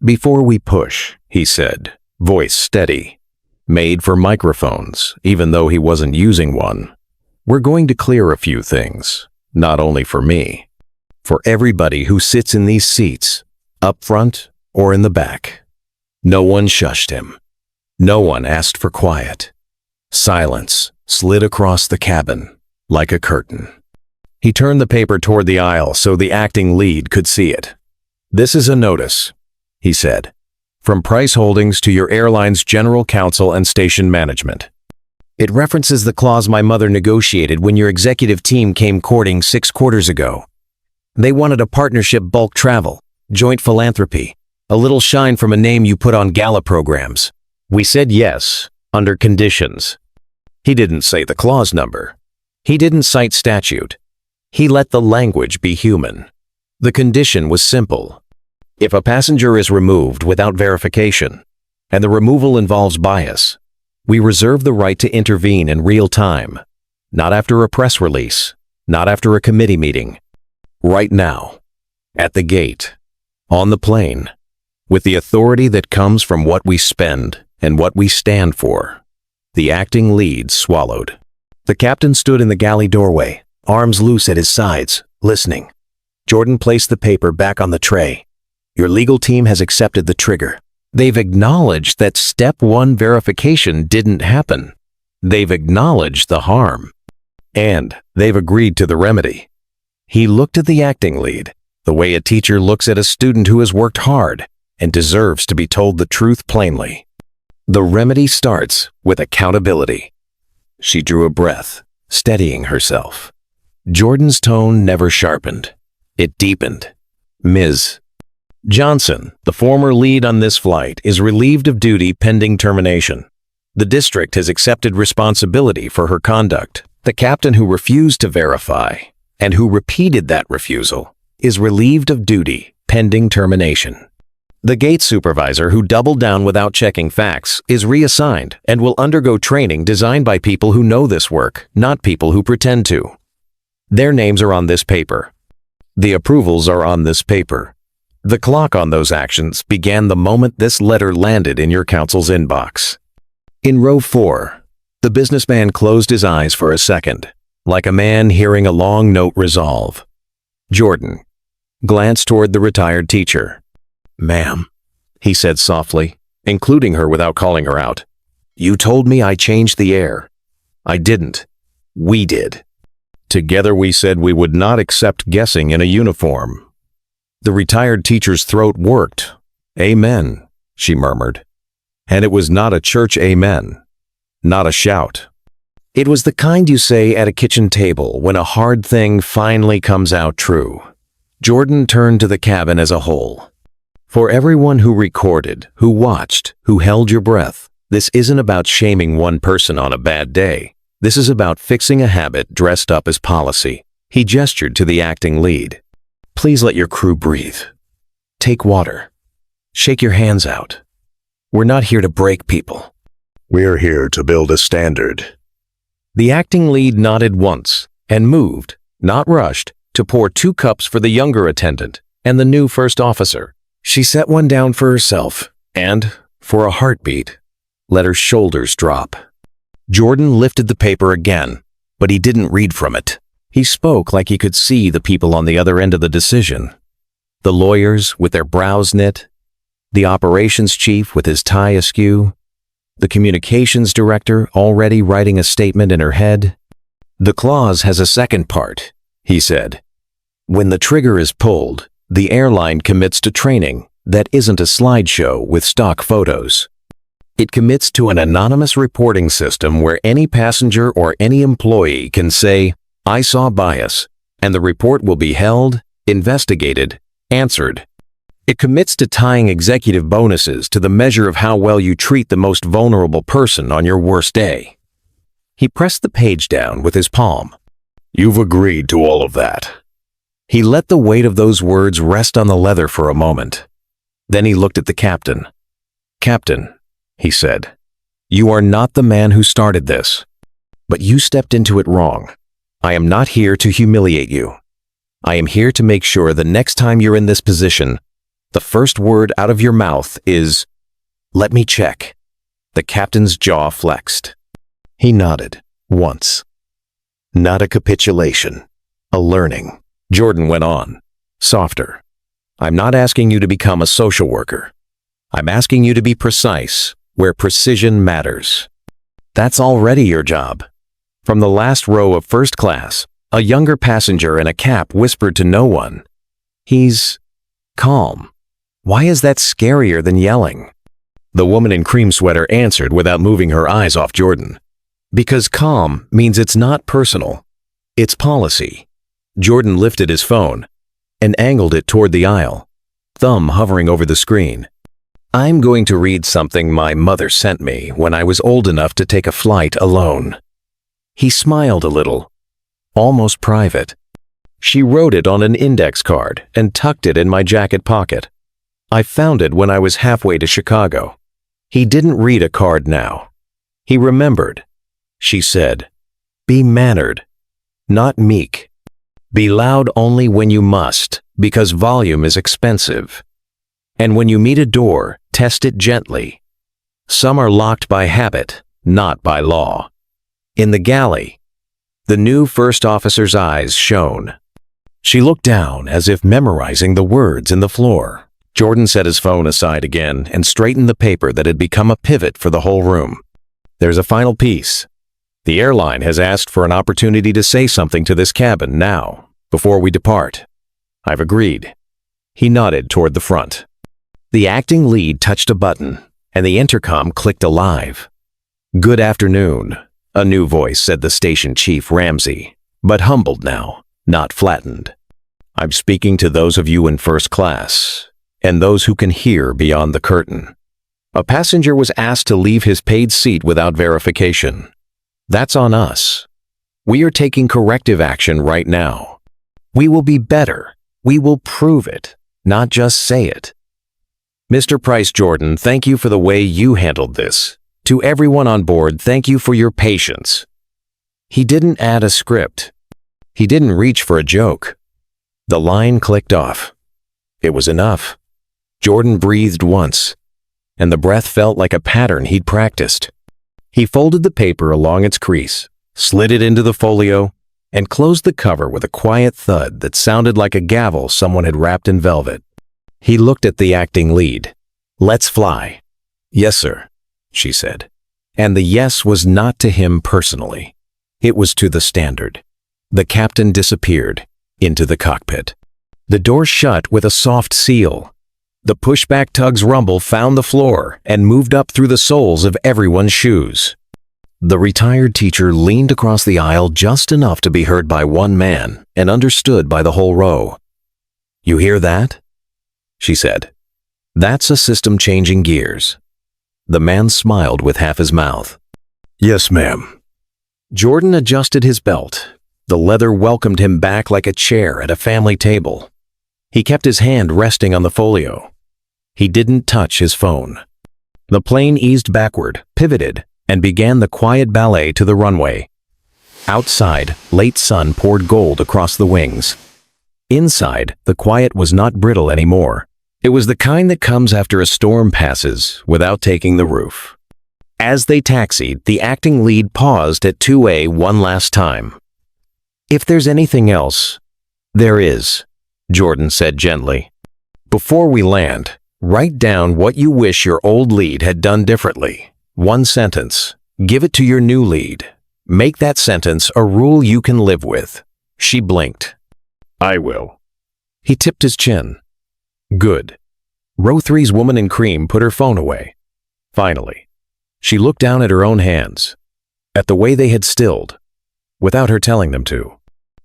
"Before we push," he said, voice steady. Made for microphones, even though he wasn't using one. "We're going to clear a few things, not only for me. For everybody who sits in these seats, up front or in the back. No one shushed him. No one asked for quiet. Silence slid across the cabin like a curtain. He turned the paper toward the aisle so the acting lead could see it. "This is a notice," he said, "from Price Holdings to your airline's general counsel and station management. It references the clause my mother negotiated when your executive team came courting 6 quarters ago. They wanted a partnership bulk travel, joint philanthropy, a little shine from a name you put on gala programs. We said yes, under conditions." He didn't say the clause number. He didn't cite statute. He let the language be human. The condition was simple. If a passenger is removed without verification, and the removal involves bias, we reserve the right to intervene in real time, not after a press release, not after a committee meeting. Right now, at the gate, on the plane, with the authority that comes from what we spend and what we stand for. The acting lead swallowed. The captain stood in the galley doorway, arms loose at his sides, listening. Jordan placed the paper back on the tray. "Your legal team has accepted the trigger. They've acknowledged that step 1 verification didn't happen. They've acknowledged the harm. And they've agreed to the remedy." He looked at the acting lead, the way a teacher looks at a student who has worked hard and deserves to be told the truth plainly. The remedy starts with accountability. She drew a breath, steadying herself. Jordan's tone never sharpened. It deepened. "Ms. Johnson, the former lead on this flight, is relieved of duty pending termination. The district has accepted responsibility for her conduct. The captain who refused to verify, and who repeated that refusal, is relieved of duty pending termination. The gate supervisor who doubled down without checking facts is reassigned and will undergo training designed by people who know this work, not people who pretend to. Their names are on this paper. The approvals are on this paper. The clock on those actions began the moment this letter landed in your counsel's inbox." In row 4, the businessman closed his eyes for a second, like a man hearing a long note resolve. Jordan glanced toward the retired teacher. "Ma'am," he said softly, including her without calling her out. "You told me I changed the air. I didn't. We did. Together we said we would not accept guessing in a uniform." The retired teacher's throat worked. "Amen," she murmured. And it was not a church amen, not a shout. It was the kind you say at a kitchen table when a hard thing finally comes out true. Jordan turned to the cabin as a whole. "For everyone who recorded, who watched, who held your breath, this isn't about shaming one person on a bad day. This is about fixing a habit dressed up as policy." He gestured to the acting lead. "Please let your crew breathe. Take water. Shake your hands out. We're not here to break people. We're here to build a standard." The acting lead nodded once and moved, not rushed, to pour 2 cups for the younger attendant and the new first officer. She set one down for herself and, for a heartbeat, let her shoulders drop. Jordan lifted the paper again, but he didn't read from it. He spoke like he could see the people on the other end of the decision. The lawyers with their brows knit, the operations chief with his tie askew, the communications director already writing a statement in her head. "The clause has a second part," he said. "When the trigger is pulled, the airline commits to training that isn't a slideshow with stock photos. It commits to an anonymous reporting system where any passenger or any employee can say, 'I saw bias,' and the report will be held, investigated, answered. It commits to tying executive bonuses to the measure of how well you treat the most vulnerable person on your worst day." He pressed the page down with his palm. "You've agreed to all of that." He let the weight of those words rest on the leather for a moment. Then he looked at the captain. "Captain," he said, "you are not the man who started this. But you stepped into it wrong. I am not here to humiliate you. I am here to make sure the next time you're in this position, the first word out of your mouth is, 'Let me check.'" The captain's jaw flexed. He nodded, once. "Not a capitulation, a learning." Jordan went on, softer. I'm not asking you to become a social worker. I'm asking you to be precise, where precision matters. That's already your job. From the last row of first class, a younger passenger in a cap whispered to no one, "He's calm." Why is that scarier than yelling? The woman in cream sweater answered without moving her eyes off Jordan. Because calm means it's not personal. It's policy. Jordan lifted his phone and angled it toward the aisle, thumb hovering over the screen. I'm going to read something my mother sent me when I was old enough to take a flight alone. He smiled a little, almost private. She wrote it on an index card and tucked it in my jacket pocket. I found it when I was halfway to Chicago. He didn't read a card now. He remembered. She said, "Be mannered, not meek. Be loud only when you must, because volume is expensive. And when you meet a door, test it gently. Some are locked by habit, not by law." In the galley, the new first officer's eyes shone. She looked down as if memorizing the words in the floor. Jordan set his phone aside again and straightened the paper that had become a pivot for the whole room. There's a final piece. The airline has asked for an opportunity to say something to this cabin now, before we depart. I've agreed. He nodded toward the front. The acting lead touched a button, and the intercom clicked alive. "Good afternoon," a new voice said the station chief, Ramsey, but humbled now, not flattened. "I'm speaking to those of you in first class, and those who can hear beyond the curtain." A passenger was asked to leave his paid seat without verification. That's on us. We are taking corrective action right now. We will be better. We will prove it, not just say it. Mr. Price Jordan, thank you for the way you handled this. To everyone on board, thank you for your patience. He didn't add a script. He didn't reach for a joke. The line clicked off. It was enough. Jordan breathed once, and the breath felt like a pattern he'd practiced. He folded the paper along its crease, slid it into the folio, and closed the cover with a quiet thud that sounded like a gavel someone had wrapped in velvet. He looked at the acting lead. "Let's fly." "Yes, sir," she said. And the yes was not to him personally. It was to the standard. The captain disappeared into the cockpit. The door shut with a soft seal. The pushback tug's rumble found the floor and moved up through the soles of everyone's shoes. The retired teacher leaned across the aisle just enough to be heard by one man and understood by the whole row. "You hear that?" she said. "That's a system changing gears." The man smiled with half his mouth. "Yes, ma'am." Jordan adjusted his belt. The leather welcomed him back like a chair at a family table. He kept his hand resting on the folio. He didn't touch his phone. The plane eased backward, pivoted, and began the quiet ballet to the runway. Outside, late sun poured gold across the wings. Inside, the quiet was not brittle anymore. It was the kind that comes after a storm passes without taking the roof. As they taxied, the acting lead paused at 2A one last time. "If there's anything else, there is," Jordan said gently. "Before we land, write down what you wish your old lead had done differently. One sentence. Give it to your new lead. Make that sentence a rule you can live with." She blinked. "I will." He tipped his chin. "Good." Row 3's woman in cream put her phone away. Finally, she looked down at her own hands, at the way they had stilled, without her telling them to.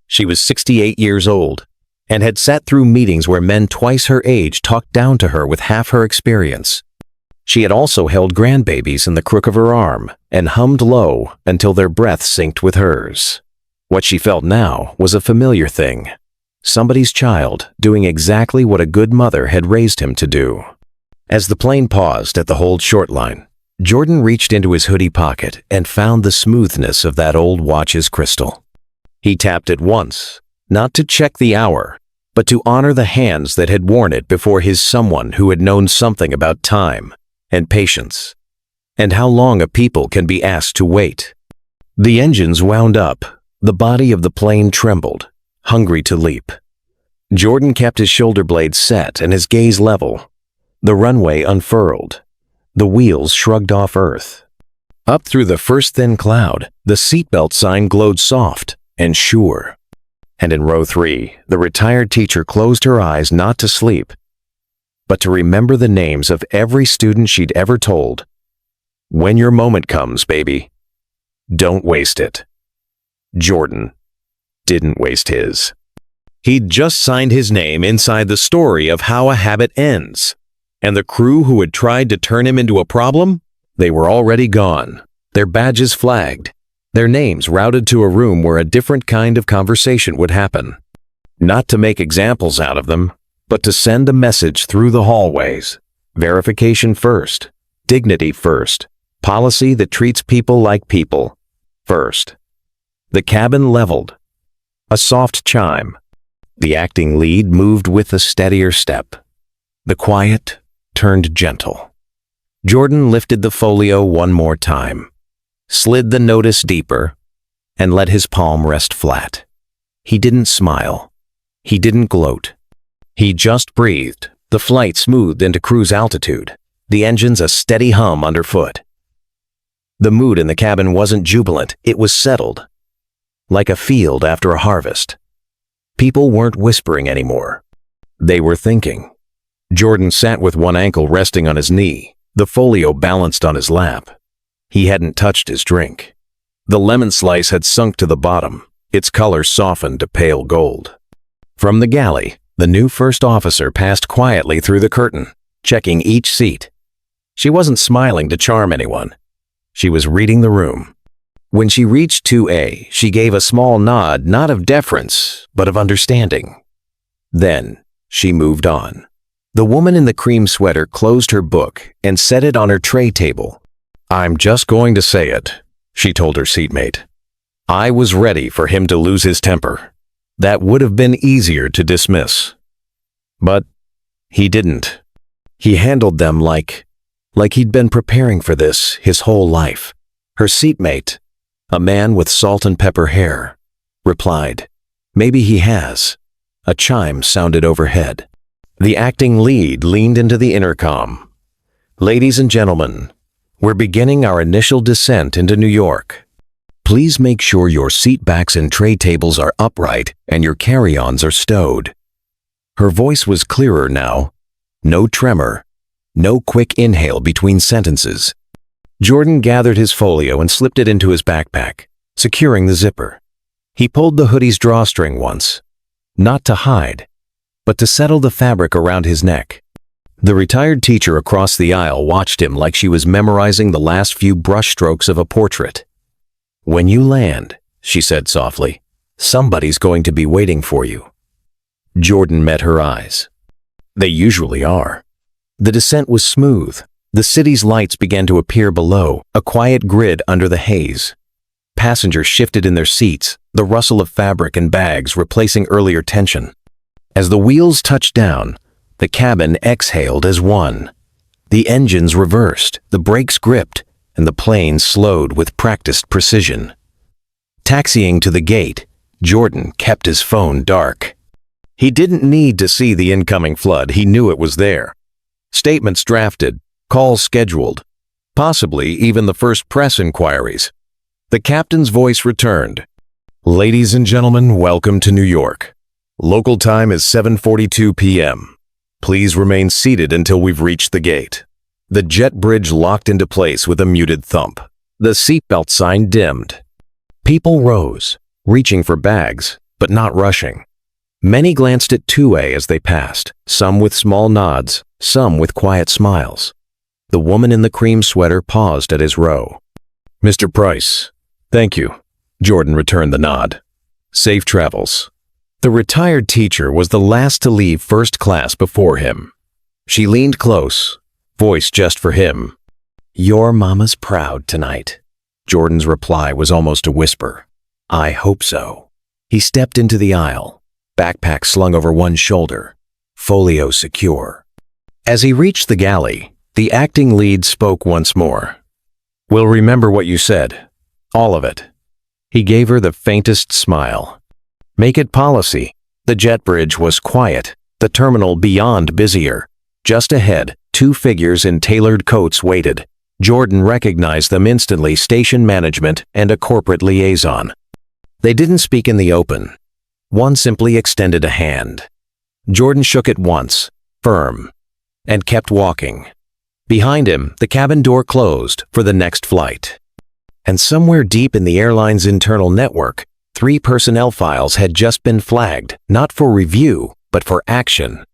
She was 68 years old, and had sat through meetings where men twice her age talked down to her with half her experience. She had also held grandbabies in the crook of her arm and hummed low until their breath synced with hers. What she felt now was a familiar thing. Somebody's child doing exactly what a good mother had raised him to do. As the plane paused at the hold short line, Jordan reached into his hoodie pocket and found the smoothness of that old watch's crystal. He tapped it once, not to check the hour, but to honor the hands that had worn it before his someone who had known something about time and patience, and how long a people can be asked to wait. The engines wound up. The body of the plane trembled, hungry to leap. Jordan kept his shoulder blades set and his gaze level. The runway unfurled. The wheels shrugged off earth. Up through the first thin cloud, the seatbelt sign glowed soft and sure. And in row 3, the retired teacher closed her eyes not to sleep, but to remember the names of every student she'd ever told. When your moment comes, baby, don't waste it. Jordan didn't waste his. He'd just signed his name inside the story of how a habit ends. And the crew who had tried to turn him into a problem, they were already gone, their badges flagged, their names routed to a room where a different kind of conversation would happen. Not to make examples out of them, but to send a message through the hallways. Verification first, dignity first, policy that treats people like people first. The cabin leveled. A soft chime. The acting lead moved with a steadier step. The quiet turned gentle. Jordan lifted the folio one more time, slid the notice deeper, and let his palm rest flat. He didn't smile. He didn't gloat. He just breathed, the flight smoothed into cruise altitude, the engines a steady hum underfoot. The mood in the cabin wasn't jubilant, it was settled, like a field after a harvest. People weren't whispering anymore. They were thinking. Jordan sat with one ankle resting on his knee, the folio balanced on his lap. He hadn't touched his drink. The lemon slice had sunk to the bottom, its color softened to pale gold. From the galley, the new first officer passed quietly through the curtain, checking each seat. She wasn't smiling to charm anyone. She was reading the room. When she reached 2A, she gave a small nod, not of deference, but of understanding. Then she moved on. The woman in the cream sweater closed her book and set it on her tray table. "I'm just going to say it," she told her seatmate. "I was ready for him to lose his temper. That would have been easier to dismiss. But he didn't. He handled them like he'd been preparing for this his whole life." Her seatmate, a man with salt and pepper hair, replied, "Maybe he has." A chime sounded overhead. The acting lead leaned into the intercom. "Ladies and gentlemen, we're beginning our initial descent into New York. Please make sure your seat backs and tray tables are upright and your carry-ons are stowed." Her voice was clearer now. No tremor, no quick inhale between sentences. Jordan gathered his folio and slipped it into his backpack, securing the zipper. He pulled the hoodie's drawstring once, not to hide, but to settle the fabric around his neck. The retired teacher across the aisle watched him like she was memorizing the last few brushstrokes of a portrait. "When you land," she said softly, "somebody's going to be waiting for you." Jordan met her eyes. They usually are. The descent was smooth. The city's lights began to appear below, a quiet grid under the haze. Passengers shifted in their seats, the rustle of fabric and bags replacing earlier tension. As the wheels touched down, the cabin exhaled as one. The engines reversed, the brakes gripped, and the plane slowed with practiced precision. Taxiing to the gate, Jordan kept his phone dark. He didn't need to see the incoming flood, he knew it was there. Statements drafted, calls scheduled, possibly even the first press inquiries. The captain's voice returned. "Ladies and gentlemen, welcome to New York. Local time is 7:42 p.m. Please remain seated until we've reached the gate." The jet bridge locked into place with a muted thump. The seatbelt sign dimmed. People rose, reaching for bags, but not rushing. Many glanced at 2A as they passed, some with small nods, some with quiet smiles. The woman in the cream sweater paused at his row. "Mr. Price, thank you." Jordan returned the nod. "Safe travels." The retired teacher was the last to leave first class before him. She leaned close, voice just for him. "Your mama's proud tonight." Jordan's reply was almost a whisper. "I hope so." He stepped into the aisle, backpack slung over one shoulder, folio secure. As he reached the galley, the acting lead spoke once more. "We'll remember what you said. All of it." He gave her the faintest smile. "Make it policy. The jet bridge was quiet, the terminal beyond busier. Just ahead, two figures in tailored coats waited. Jordan recognized them instantly: station management and a corporate liaison. They didn't speak in the open. One simply extended a hand. Jordan shook it once, firm, and kept walking. Behind him, the cabin door closed for the next flight. And somewhere deep in the airline's internal network, 3 personnel files had just been flagged, not for review, but for action.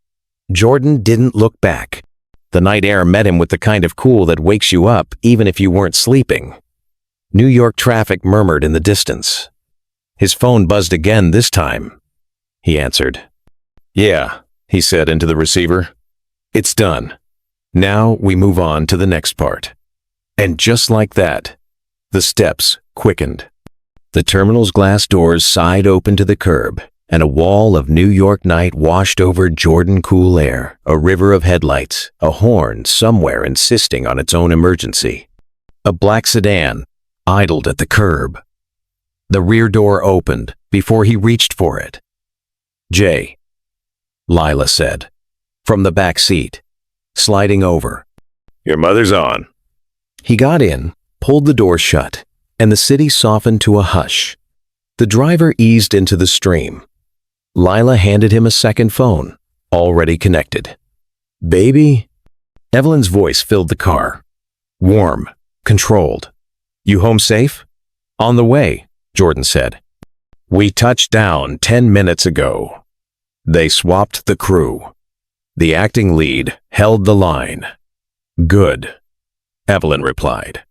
Jordan didn't look back. The night air met him with the kind of cool that wakes you up even if you weren't sleeping. New York traffic murmured in the distance. His phone buzzed again this time. He answered. "Yeah," he said into the receiver. "It's done. Now we move on to the next part." And just like that, the steps quickened. The terminal's glass doors sighed open to the curb, and a wall of New York night washed over Jordan. Cool air, a river of headlights, a horn somewhere insisting on its own emergency. A black sedan idled at the curb. The rear door opened before he reached for it. "Jay," Lila said, from the back seat, sliding over. "Your mother's on." He got in, pulled the door shut, and the city softened to a hush. The driver eased into the stream. Lila handed him a second phone, already connected. "Baby?" Evelyn's voice filled the car. Warm, controlled. "You home safe?" "On the way," Jordan said. "We touched down 10 minutes ago." They swapped the crew. The acting lead held the line. "Good," Evelyn replied.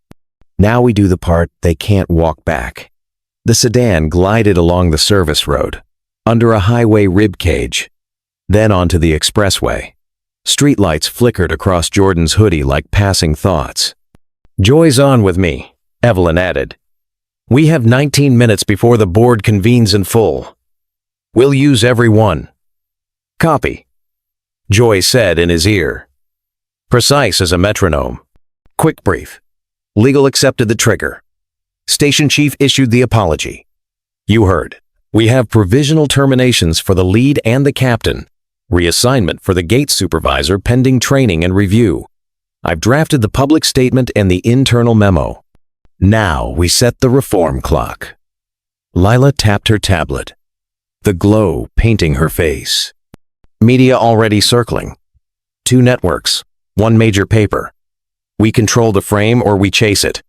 "Now we do the part they can't walk back." The sedan glided along the service road, under a highway rib cage, then onto the expressway. Streetlights flickered across Jordan's hoodie like passing thoughts. "Joy's on with me," Evelyn added. "We have 19 minutes before the board convenes in full. We'll use every one." "Copy," Joy said in his ear. Precise as a metronome. Quick brief. Legal accepted the trigger. Station chief issued the apology. "You heard. We have provisional terminations for the lead and the captain. Reassignment for the gate supervisor pending training and review. I've drafted the public statement and the internal memo. Now we set the reform clock." Lila tapped her tablet, the glow painting her face. "Media already circling. 2 networks, 1 major paper. We control the frame or we chase it."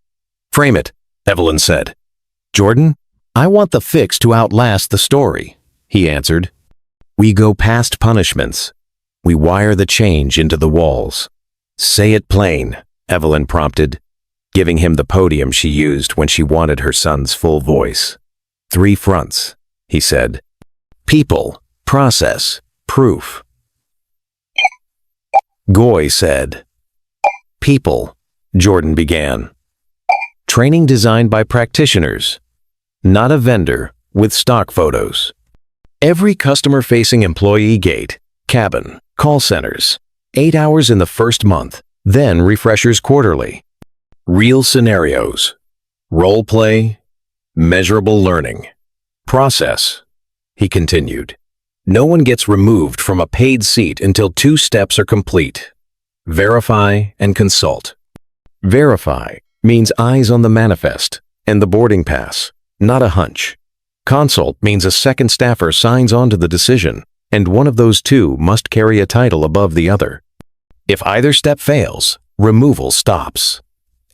"Frame it," Evelyn said. "Jordan, I want the fix to outlast the story," he answered. "We go past punishments. We wire the change into the walls." "Say it plain," Evelyn prompted, giving him the podium she used when she wanted her son's full voice. 3 fronts, he said. "People, process, proof." Goy said. "People," Jordan began. "Training designed by practitioners, not a vendor with stock photos. Every customer-facing employee gate, cabin, call centers, 8 hours in the first month, then refreshers quarterly. Real scenarios, role play, measurable learning. Process," he continued. "No one gets removed from a paid seat until 2 steps are complete. Verify and consult. Verify means eyes on the manifest and the boarding pass, not a hunch. Consult means a second staffer signs on to the decision, and one of those 2 must carry a title above the other. If either step fails, removal stops.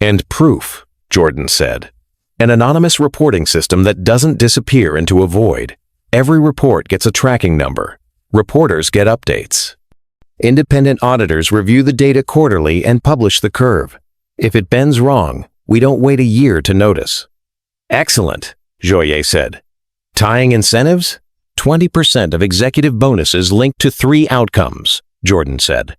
And proof," Jordan said. "An anonymous reporting system that doesn't disappear into a void. Every report gets a tracking number. Reporters get updates. Independent auditors review the data quarterly and publish the curve. If it bends wrong, we don't wait a year to notice." "Excellent," Joyer said. "Tying incentives? 20% of executive bonuses linked to 3 outcomes," Jordan said.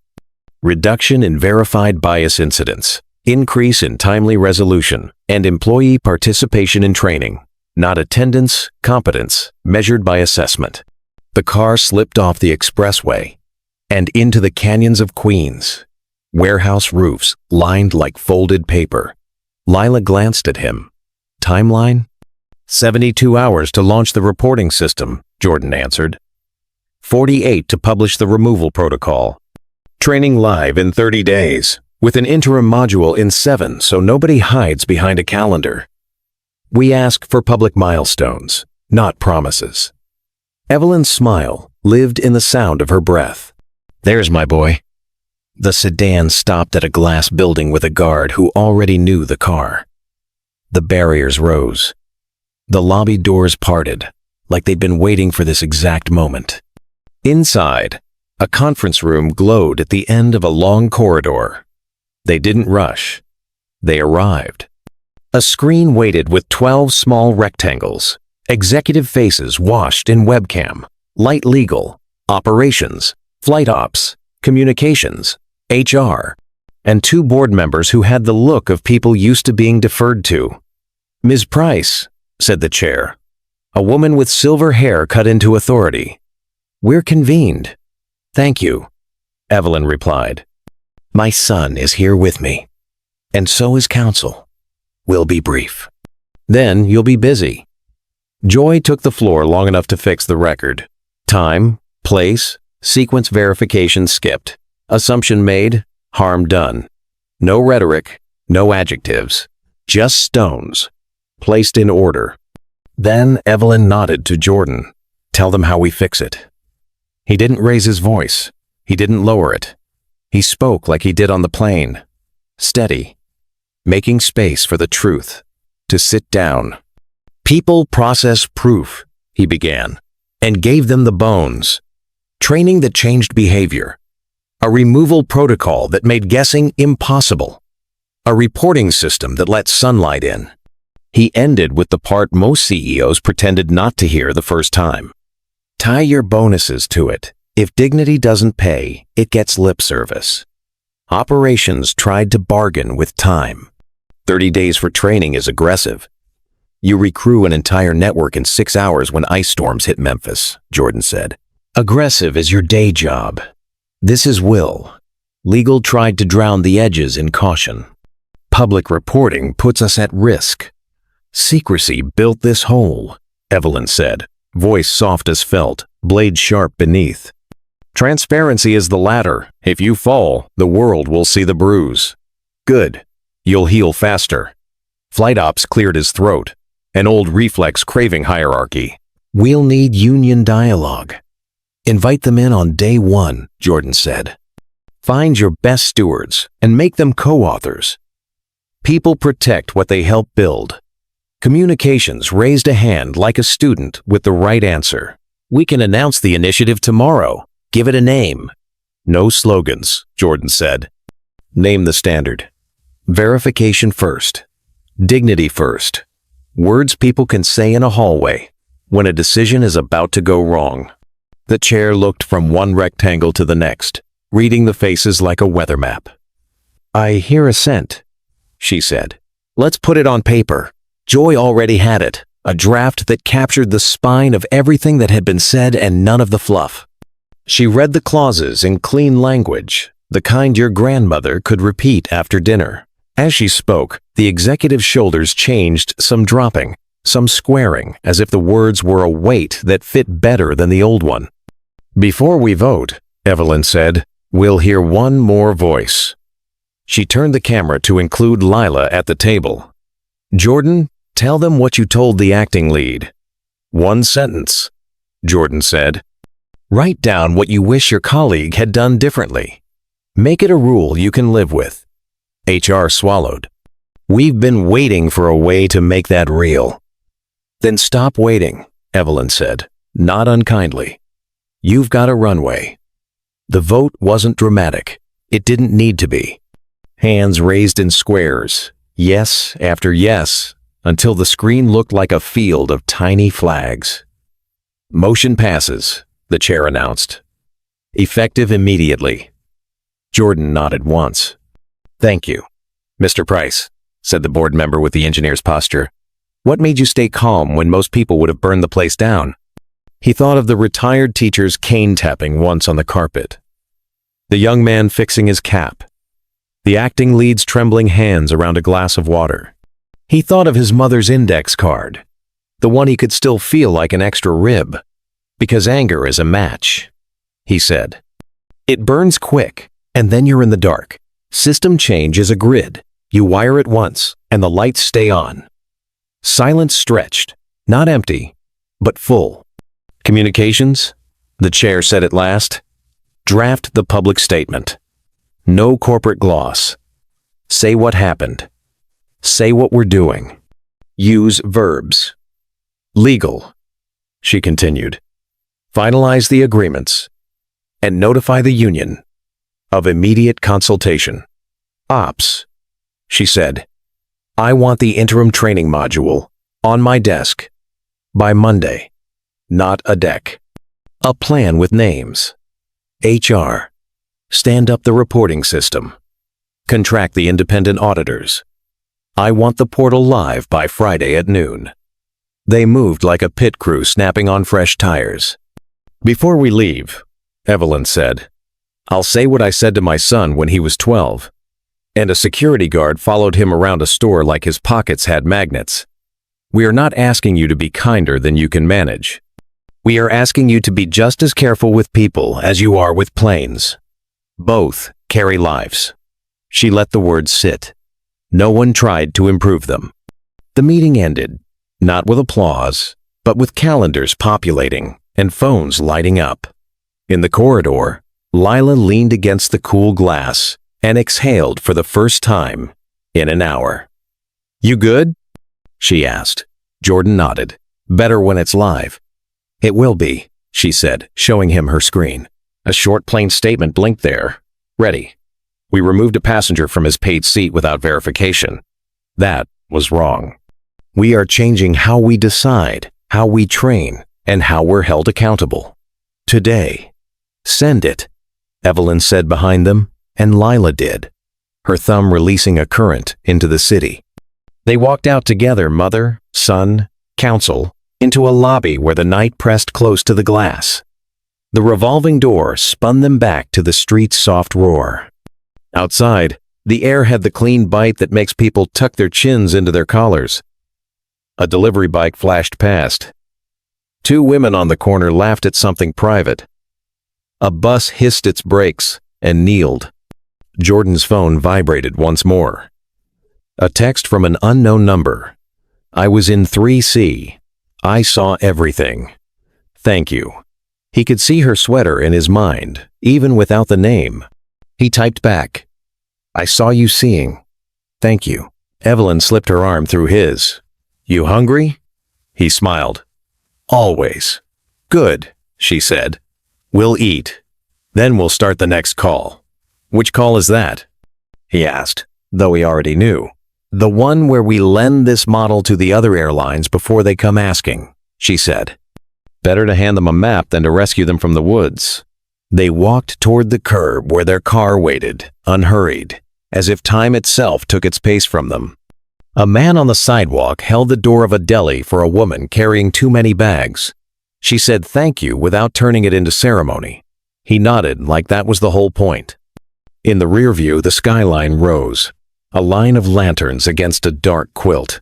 "Reduction in verified bias incidents, increase in timely resolution, and employee participation in training. Not attendance, competence, measured by assessment." The car slipped off the expressway and into the canyons of Queens. Warehouse roofs lined like folded paper. Lila glanced at him. "Timeline?" 72 hours to launch the reporting system," Jordan answered. 48 to publish the removal protocol. Training live in 30 days, with an interim module in 7 so nobody hides behind a calendar. We ask for public milestones, not promises. Evelyn's smile lived in the sound of her breath. There's my boy. The sedan stopped at a glass building with a guard who already knew the car. The barriers rose. The lobby doors parted, like they'd been waiting for this exact moment. Inside, a conference room glowed at the end of a long corridor. They didn't rush. They arrived. A screen waited with 12 small rectangles, executive faces washed in webcam, light legal, operations, flight ops, communications, HR, and 2 board members who had the look of people used to being deferred to. "Ms. Price," said the chair, a woman with silver hair cut into authority. "We're convened." "Thank you," Evelyn replied. "My son is here with me, and so is counsel. We'll be brief. Then you'll be busy." Joy took the floor long enough to fix the record. Time, place, sequence verification skipped. Assumption made, harm done. No rhetoric, no adjectives, just stones, placed in order. Then Evelyn nodded to Jordan. "Tell them how we fix it." He didn't raise his voice. He didn't lower it. He spoke like he did on the plane. Steady, making space for the truth to sit down. "People process proof," he began, "and gave them the bones. Training that changed behavior. A removal protocol that made guessing impossible. A reporting system that let sunlight in." He ended with the part most CEOs pretended not to hear the first time. "Tie your bonuses to it. If dignity doesn't pay, it gets lip service." Operations tried to bargain with time. 30 days for training is aggressive. "You recrew an entire network in 6 hours when ice storms hit Memphis," Jordan said. "Aggressive is your day job. This is will." Legal tried to drown the edges in caution. "Public reporting puts us at risk." "Secrecy built this hole," Evelyn said, voice soft as felt, blade sharp beneath. "Transparency is the ladder. If you fall, the world will see the bruise." "Good. You'll heal faster." Flight ops cleared his throat, an old reflex craving hierarchy. "We'll need union dialogue." "Invite them in on day 1, Jordan said. "Find your best stewards and make them co-authors." People protect what they help build. Communications raised a hand like a student with the right answer. "We can announce the initiative tomorrow. Give it a name." "No slogans," Jordan said. "Name the standard. Verification first. Dignity first. Words people can say in a hallway when a decision is about to go wrong." The chair looked from one rectangle to the next, reading the faces like a weather map. "I hear assent," she said. "Let's put it on paper." Joy already had it, a draft that captured the spine of everything that had been said and none of the fluff. She read the clauses in clean language, the kind your grandmother could repeat after dinner. As she spoke, the executive's shoulders changed, some dropping, some squaring, as if the words were a weight that fit better than the old one. "Before we vote," Evelyn said, "we'll hear one more voice." She turned the camera to include Lila at the table. "Jordan, tell them what you told the acting lead." "1 sentence," Jordan said. "Write down what you wish your colleague had done differently. Make it a rule you can live with." HR swallowed. "We've been waiting for a way to make that real." "Then stop waiting," Evelyn said, not unkindly. "You've got a runway." The vote wasn't dramatic. It didn't need to be. Hands raised in squares, yes after yes, until the screen looked like a field of tiny flags. "Motion passes," the chair announced. "Effective immediately." Jordan nodded once. "Thank you, Mr. Price," said the board member with the engineer's posture. "What made you stay calm when most people would have burned the place down?" He thought of the retired teacher's cane tapping once on the carpet. The young man fixing his cap. The acting lead's trembling hands around a glass of water. He thought of his mother's index card, the one he could still feel like an extra rib. Because anger is a match, he said. It burns quick, and then you're in the dark. System change is a grid. You wire it once, and the lights stay on. Silence stretched, not empty, but full. Communications? The chair said at last. Draft the public statement. No corporate gloss. Say what happened. Say what we're doing. Use verbs. Legal, she continued. Finalize the agreements and notify the union of immediate consultation. Ops, she said. I want the interim training module on my desk by Monday, not a deck. A plan with names. HR. Stand up the reporting system. Contract the independent auditors. I want the portal live by Friday at noon. They moved like a pit crew snapping on fresh tires. Before we leave, Evelyn said, I'll say what I said to my son when he was 12. And a security guard followed him around a store like his pockets had magnets. We are not asking you to be kinder than you can manage. We are asking you to be just as careful with people as you are with planes. Both carry lives. She let the words sit. No one tried to improve them. The meeting ended, not with applause, but with calendars populating and phones lighting up. In the corridor, Lila leaned against the cool glass and exhaled for the first time in an hour. You good? She asked. Jordan nodded. Better when it's live. It will be, she said, showing him her screen. A short plain statement blinked there. Ready. We removed a passenger from his paid seat without verification. That was wrong. We are changing how we decide, how we train, and how we're held accountable. Today. Send it, Evelyn said behind them, and Lila did, her thumb releasing a current into the city. They walked out together, mother, son, counsel, into a lobby where the night pressed close to the glass. The revolving door spun them back to the street's soft roar. Outside, the air had the clean bite that makes people tuck their chins into their collars. A delivery bike flashed past. Two women on the corner laughed at something private. A bus hissed its brakes and kneeled. Jordan's phone vibrated once more. A text from an unknown number. I was in 3C. I saw everything. Thank you. He could see her sweater in his mind, even without the name. He typed back. I saw you seeing. Thank you. Evelyn slipped her arm through his. You hungry? He smiled. Always. Good, she said. We'll eat. Then we'll start the next call. Which call is that? He asked, though he already knew. The one where we lend this model to the other airlines before they come asking, she said. Better to hand them a map than to rescue them from the woods. They walked toward the curb where their car waited, unhurried, as if time itself took its pace from them. A man on the sidewalk held the door of a deli for a woman carrying too many bags. She said thank you without turning it into ceremony. He nodded like that was the whole point. In the rear view, the skyline rose, a line of lanterns against a dark quilt.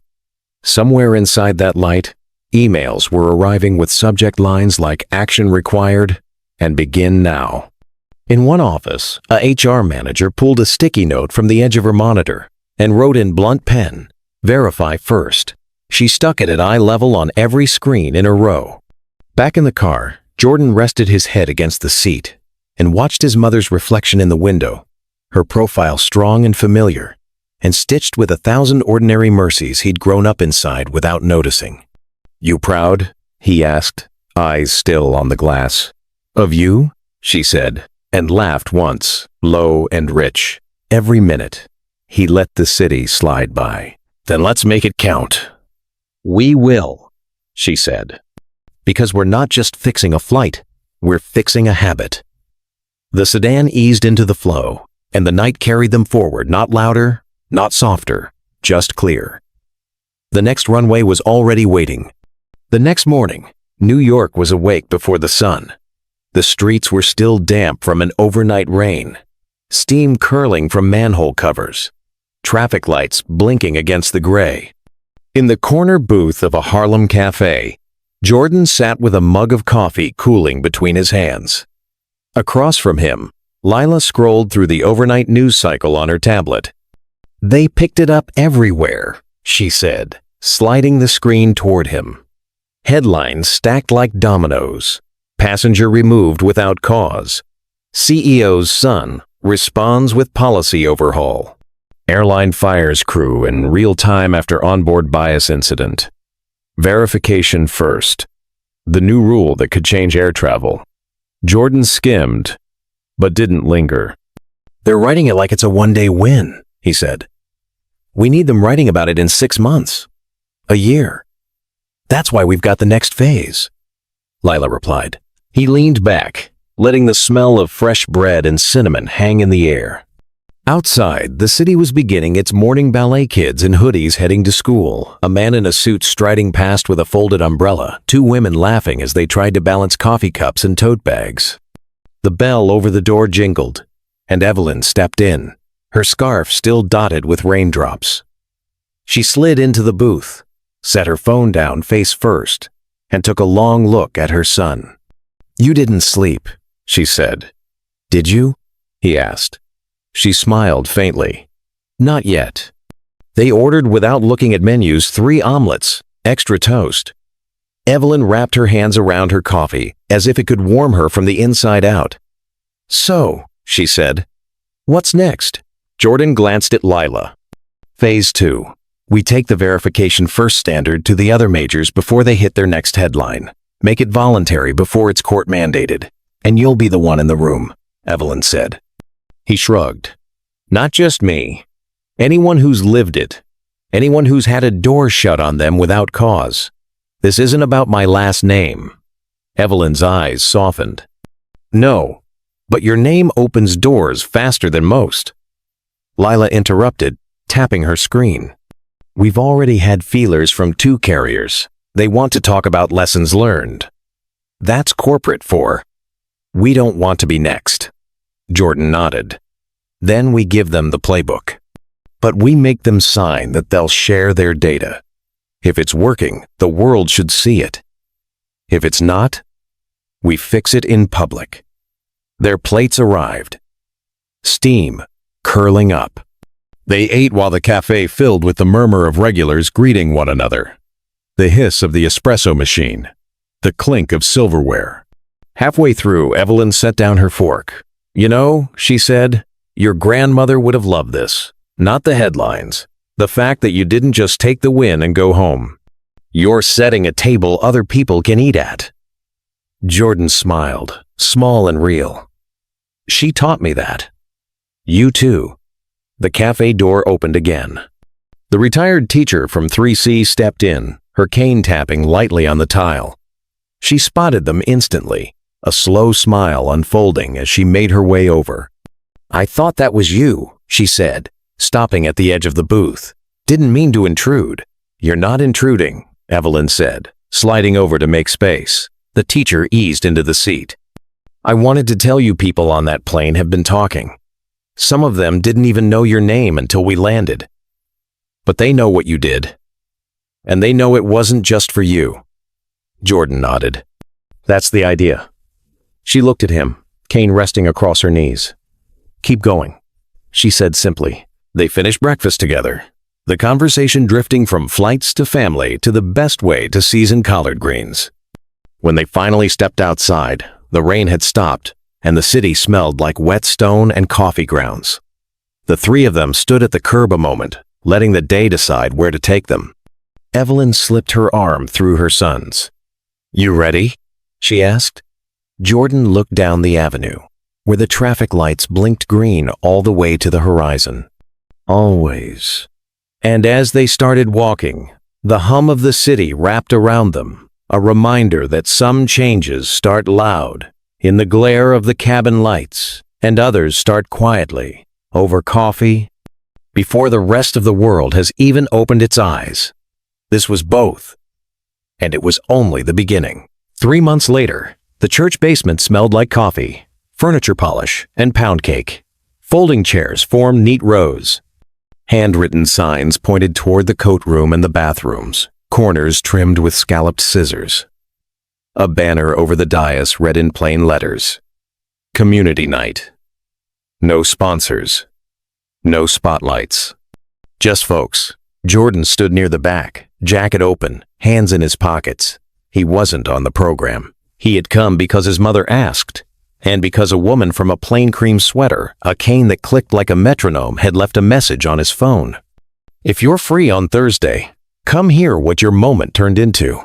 Somewhere inside that light, emails were arriving with subject lines like action required and begin now. In one office, a HR manager pulled a sticky note from the edge of her monitor and wrote in blunt pen, verify first. She stuck it at eye level on every screen in a row. Back in the car, Jordan rested his head against the seat and watched his mother's reflection in the window, her profile strong and familiar, and stitched with 1,000 ordinary mercies he'd grown up inside without noticing. You proud? He asked, eyes still on the glass. Of you? She said, and laughed once, low and rich. Every minute, he let the city slide by. Then let's make it count. We will, she said. Because we're not just fixing a flight, we're fixing a habit. The sedan eased into the flow, and the night carried them forward, not louder, not softer, just clear. The next runway was already waiting. The next morning, New York was awake before the sun. The streets were still damp from an overnight rain, steam curling from manhole covers, traffic lights blinking against the gray. In the corner booth of a Harlem cafe, Jordan sat with a mug of coffee cooling between his hands. Across from him, Lila scrolled through the overnight news cycle on her tablet. "They picked it up everywhere," she said, sliding the screen toward him. Headlines stacked like dominoes. Passenger removed without cause. CEO's son responds with policy overhaul. Airline fires crew in real time after onboard bias incident. Verification first. The new rule that could change air travel. Jordan skimmed, but didn't linger. "They're writing it like it's a one-day win," he said. "We need them writing about it in 6 months. A year. That's why we've got the next phase," Lila replied. He leaned back, letting the smell of fresh bread and cinnamon hang in the air. Outside, the city was beginning its morning ballet, kids in hoodies heading to school, a man in a suit striding past with a folded umbrella, 2 women laughing as they tried to balance coffee cups and tote bags. The bell over the door jingled, and Evelyn stepped in, her scarf still dotted with raindrops. She slid into the booth, set her phone down face first, and took a long look at her son. "You didn't sleep," she said. "Did you?" he asked. She smiled faintly. "Not yet." They ordered without looking at menus 3 omelets, extra toast. Evelyn wrapped her hands around her coffee as if it could warm her from the inside out. "So," she said, "what's next?" Jordan glanced at Lila. "Phase 2. We take the verification first standard to the other majors before they hit their next headline. Make it voluntary before it's court mandated. And you'll be the one in the room," Evelyn said. He shrugged. "Not just me. Anyone who's lived it. Anyone who's had a door shut on them without cause. This isn't about my last name." Evelyn's eyes softened. "No, but your name opens doors faster than most." Lila interrupted, tapping her screen. "We've already had feelers from 2 carriers. They want to talk about lessons learned. That's corporate for. We don't want to be next." Jordan nodded. "Then we give them the playbook. But we make them sign that they'll share their data. If it's working, the world should see it. If it's not, we fix it in public." Their plates arrived. Steam curling up. They ate while the cafe filled with the murmur of regulars greeting one another. The hiss of the espresso machine. The clink of silverware. Halfway through, Evelyn set down her fork. "You know," she said, "your grandmother would have loved this. Not the headlines. The fact that you didn't just take the win and go home. You're setting a table other people can eat at." Jordan smiled, small and real. "She taught me that." "You too." The cafe door opened again. The retired teacher from 3C stepped in, her cane tapping lightly on the tile. She spotted them instantly, a slow smile unfolding as she made her way over. "I thought that was you," she said, stopping at the edge of the booth. "Didn't mean to intrude." "You're not intruding," Evelyn said, sliding over to make space. The teacher eased into the seat. "I wanted to tell you people on that plane have been talking. Some of them didn't even know your name until we landed. But they know what you did. And they know it wasn't just for you." Jordan nodded. "That's the idea." She looked at him, cane resting across her knees. "Keep going," she said simply. They finished breakfast together, the conversation drifting from flights to family to the best way to season collard greens. When they finally stepped outside, the rain had stopped, and the city smelled like wet stone and coffee grounds. The 3 of them stood at the curb a moment, letting the day decide where to take them. Evelyn slipped her arm through her son's. "You ready?" she asked. Jordan looked down the avenue, where the traffic lights blinked green all the way to the horizon. Always. And as they started walking, the hum of the city wrapped around them, a reminder that some changes start loud, in the glare of the cabin lights, and others start quietly, over coffee, before the rest of the world has even opened its eyes. This was both. And it was only the beginning. 3 months later, the church basement smelled like coffee, furniture polish, and pound cake. Folding chairs formed neat rows. Handwritten signs pointed toward the coat room and the bathrooms, corners trimmed with scalloped scissors. A banner over the dais read in plain letters, "Community Night." No sponsors. No spotlights. Just folks. Jordan stood near the back, jacket open, hands in his pockets. He wasn't on the program. He had come because his mother asked, and because a woman from a plain cream sweater, a cane that clicked like a metronome, had left a message on his phone. If you're free on Thursday, come hear what your moment turned into.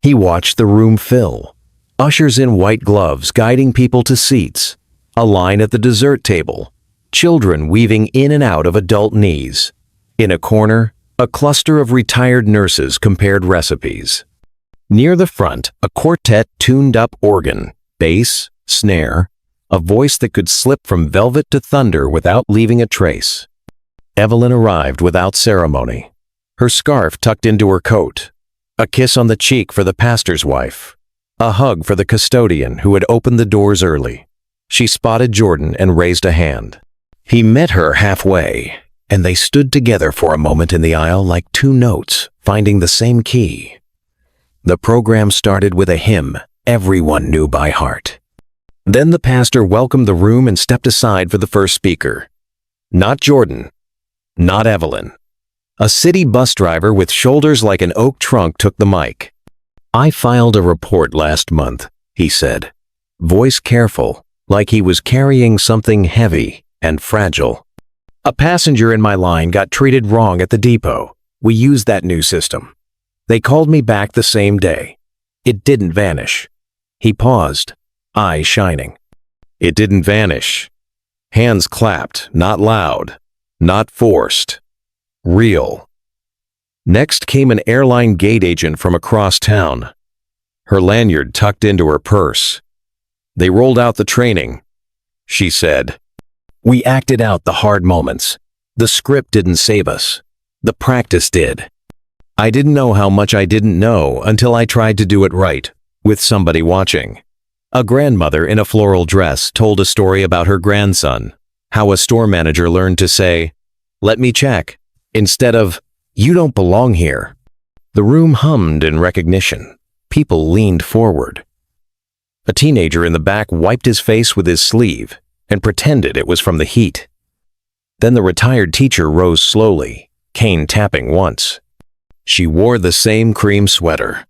He watched the room fill. Ushers in white gloves guiding people to seats. A line at the dessert table. Children weaving in and out of adult knees. In a corner, a cluster of retired nurses compared recipes. Near the front, a quartet tuned-up organ, bass, snare, a voice that could slip from velvet to thunder without leaving a trace. Evelyn arrived without ceremony, her scarf tucked into her coat, a kiss on the cheek for the pastor's wife, a hug for the custodian who had opened the doors early. She spotted Jordan and raised a hand. He met her halfway, and they stood together for a moment in the aisle like two notes, finding the same key. The program started with a hymn everyone knew by heart. Then the pastor welcomed the room and stepped aside for the first speaker. Not Jordan. Not Evelyn. A city bus driver with shoulders like an oak trunk took the mic. "I filed a report last month," he said, voice careful, like he was carrying something heavy and fragile. "A passenger in my line got treated wrong at the depot. We used that new system. They called me back the same day. It didn't vanish." He paused, eyes shining. "It didn't vanish." Hands clapped, not loud, not forced. Real. Next came an airline gate agent from across town, her lanyard tucked into her purse. "They rolled out the training," she said. "We acted out the hard moments. The script didn't save us. The practice did. I didn't know how much I didn't know until I tried to do it right, with somebody watching." A grandmother in a floral dress told a story about her grandson, how a store manager learned to say, "Let me check," instead of, "You don't belong here." The room hummed in recognition. People leaned forward. A teenager in the back wiped his face with his sleeve and pretended it was from the heat. Then the retired teacher rose slowly, cane tapping once. She wore the same cream sweater.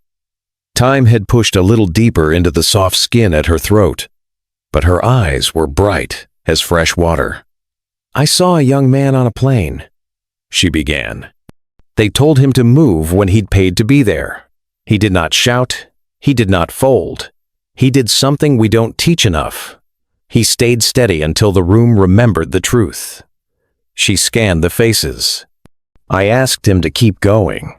Time had pushed a little deeper into the soft skin at her throat, but her eyes were bright as fresh water. "I saw a young man on a plane," she began. "They told him to move when he'd paid to be there. He did not shout. He did not fold. He did something we don't teach enough. He stayed steady until the room remembered the truth." She scanned the faces. "I asked him to keep going.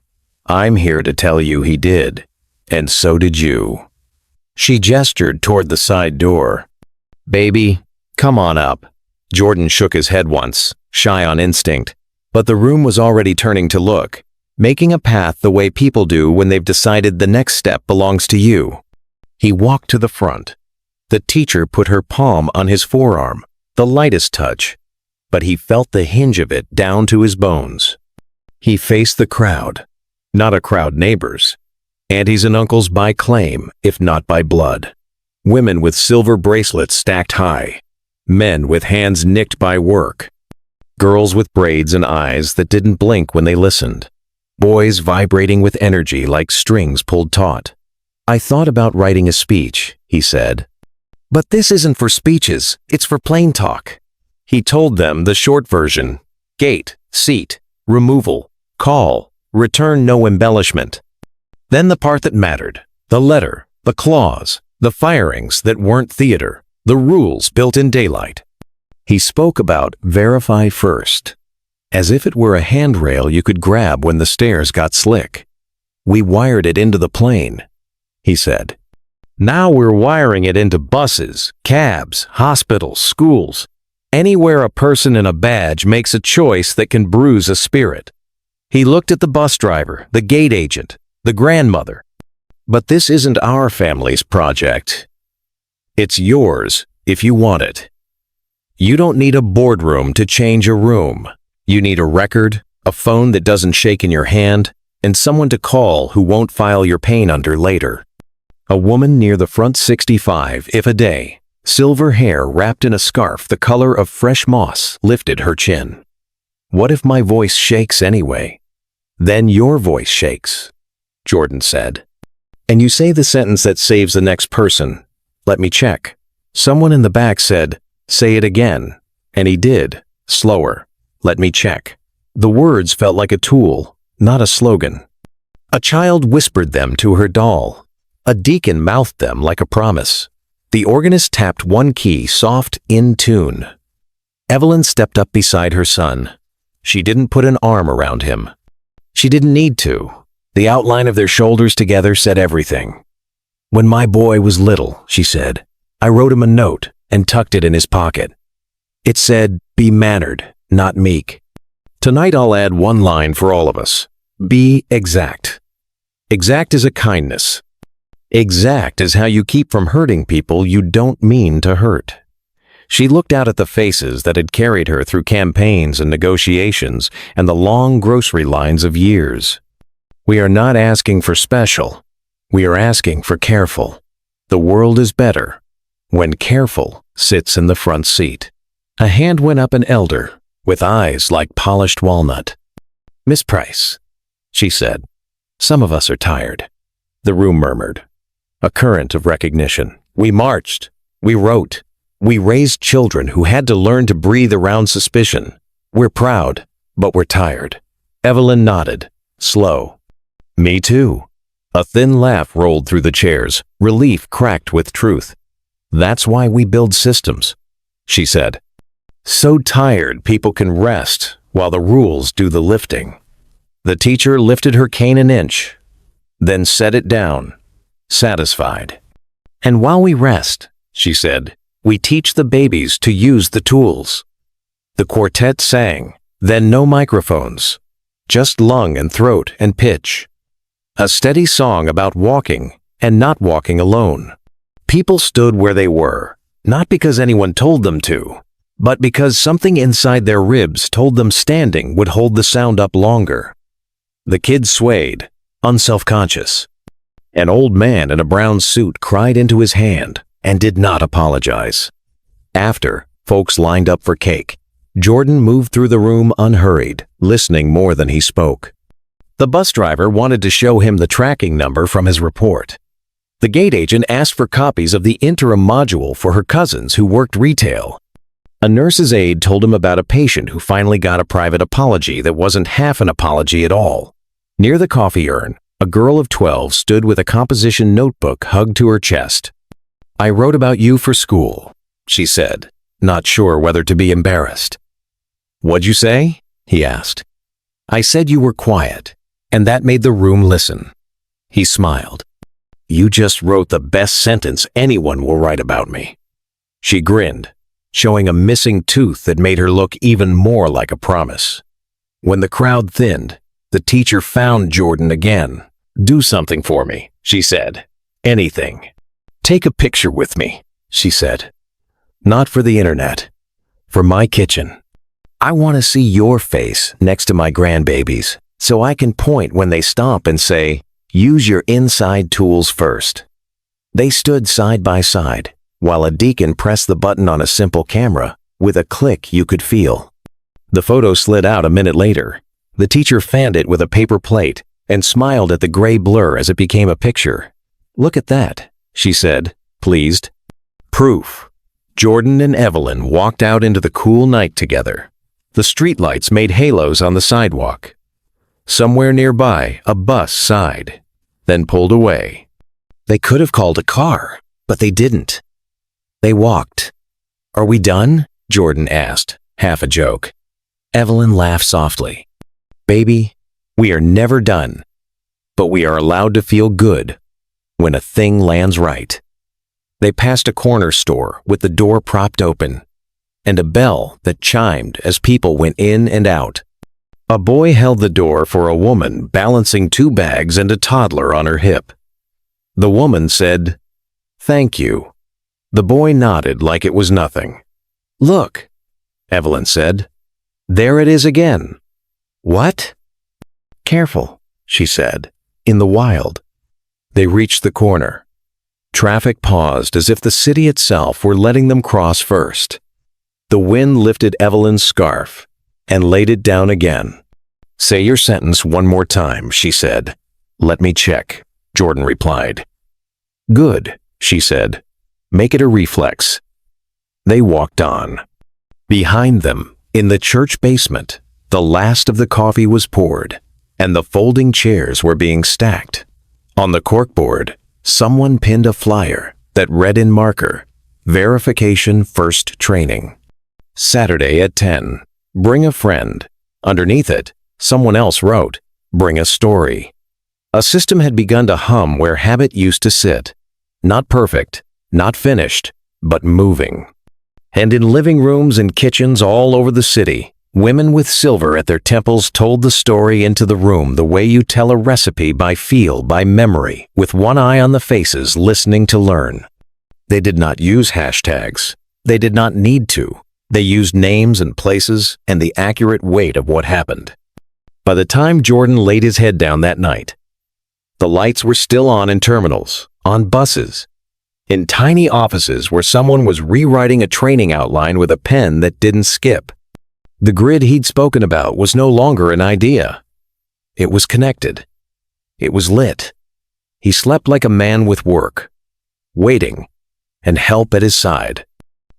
I'm here to tell you he did, and so did you." She gestured toward the side door. "Baby, come on up." Jordan shook his head once, shy on instinct, but the room was already turning to look, making a path the way people do when they've decided the next step belongs to you. He walked to the front. The teacher put her palm on his forearm, the lightest touch, but he felt the hinge of it down to his bones. He faced the crowd. Not a crowd neighbors. Aunties and uncles by claim, if not by blood. Women with silver bracelets stacked high. Men with hands nicked by work. Girls with braids and eyes that didn't blink when they listened. Boys vibrating with energy like strings pulled taut. "I thought about writing a speech," he said. "But this isn't for speeches, it's for plain talk." He told them the short version: gate, seat, removal, call, return, no embellishment. Then the part that mattered, the letter, the clause, the firings that weren't theater, the rules built in daylight. He spoke about verify first, as if it were a handrail you could grab when the stairs got slick. "We wired it into the plane," he said. "Now we're wiring it into buses, cabs, hospitals, schools, anywhere a person in a badge makes a choice that can bruise a spirit." He looked at the bus driver, the gate agent, the grandmother. "But this isn't our family's project. It's yours if you want it. You don't need a boardroom to change a room. You need a record, a phone that doesn't shake in your hand, and someone to call who won't file your pain under later." A woman near the front 65, if a day. Silver hair wrapped in a scarf the color of fresh moss lifted her chin. What if my voice shakes anyway? Then your voice shakes, Jordan said. And you say the sentence that saves the next person. Let me check. Someone in the back said, say it again. And he did, slower. Let me check. The words felt like a tool, not a slogan. A child whispered them to her doll. A deacon mouthed them like a promise. The organist tapped one key, soft, in tune. Evelyn stepped up beside her son. She didn't put an arm around him. She didn't need to. The outline of their shoulders together said everything. When my boy was little, she said, I wrote him a note and tucked it in his pocket. It said, be mannered, not meek. Tonight I'll add one line for all of us. Be exact. Exact is a kindness. Exact is how you keep from hurting people you don't mean to hurt. She looked out at the faces that had carried her through campaigns and negotiations and the long grocery lines of years. We are not asking for special. We are asking for careful. The world is better when careful sits in the front seat. A hand went up an elder with eyes like polished walnut. Miss Price, she said, some of us are tired. The room murmured. A current of recognition. We marched. We wrote. We raised children who had to learn to breathe around suspicion. We're proud, but we're tired. Evelyn nodded, slow. Me too. A thin laugh rolled through the chairs, relief cracked with truth. That's why we build systems, she said. So tired people can rest while the rules do the lifting. The teacher lifted her cane an inch, then set it down, satisfied. And while we rest, she said, we teach the babies to use the tools. The quartet sang, then no microphones, just lung and throat and pitch. A steady song about walking and not walking alone. People stood where they were, not because anyone told them to, but because something inside their ribs told them standing would hold the sound up longer. The kids swayed, unselfconscious. An old man in a brown suit cried into his hand and did not apologize. After, folks lined up for cake. Jordan moved through the room unhurried, listening more than he spoke. The bus driver wanted to show him the tracking number from his report. The gate agent asked for copies of the interim module for her cousins who worked retail. A nurse's aide told him about a patient who finally got a private apology that wasn't half an apology at all. Near the coffee urn, a girl of 12 stood with a composition notebook hugged to her chest. I wrote about you for school, she said, not sure whether to be embarrassed. What'd you say? He asked. I said you were quiet, and that made the room listen. He smiled. You just wrote the best sentence anyone will write about me. She grinned, showing a missing tooth that made her look even more like a promise. When the crowd thinned, the teacher found Jordan again. Do something for me, she said. Anything. Take a picture with me, she said. Not for the internet. For my kitchen. I want to see your face next to my grandbabies, so I can point when they stomp and say, use your inside tools first. They stood side by side, while a deacon pressed the button on a simple camera. With a click you could feel. The photo slid out a minute later. The teacher fanned it with a paper plate and smiled at the gray blur as it became a picture. Look at that, she said, pleased. Proof. Jordan and Evelyn walked out into the cool night together. The streetlights made halos on the sidewalk. Somewhere nearby, a bus sighed, then pulled away. They could have called a car, but they didn't. They walked. Are we done? Jordan asked, half a joke. Evelyn laughed softly. Baby, we are never done, but we are allowed to feel good when a thing lands right. They passed a corner store with the door propped open and a bell that chimed as people went in and out. A boy held the door for a woman balancing 2 bags and a toddler on her hip. The woman said, "Thank you." The boy nodded like it was nothing. "Look," Evelyn said. "There it is again." "What?" "Careful," she said, "in the wild." They reached the corner. Traffic paused as if the city itself were letting them cross first. The wind lifted Evelyn's scarf and laid it down again. "Say your sentence one more time," she said. "Let me check," Jordan replied. "Good," she said. "Make it a reflex." They walked on. Behind them, in the church basement, the last of the coffee was poured, and the folding chairs were being stacked. On the corkboard, someone pinned a flyer that read in marker, "Verification First Training. Saturday at 10. Bring a friend." Underneath it, someone else wrote, "Bring a story." A system had begun to hum where habit used to sit. Not perfect, not finished, but moving. And in living rooms and kitchens all over the city, women with silver at their temples told the story into the room the way you tell a recipe by feel, by memory, with one eye on the faces listening to learn. They did not use hashtags. They did not need to. They used names and places and the accurate weight of what happened. By the time Jordan laid his head down that night, the lights were still on in terminals, on buses, in tiny offices where someone was rewriting a training outline with a pen that didn't skip. The grid he'd spoken about was no longer an idea. It was connected. It was lit. He slept like a man with work, waiting, and help at his side.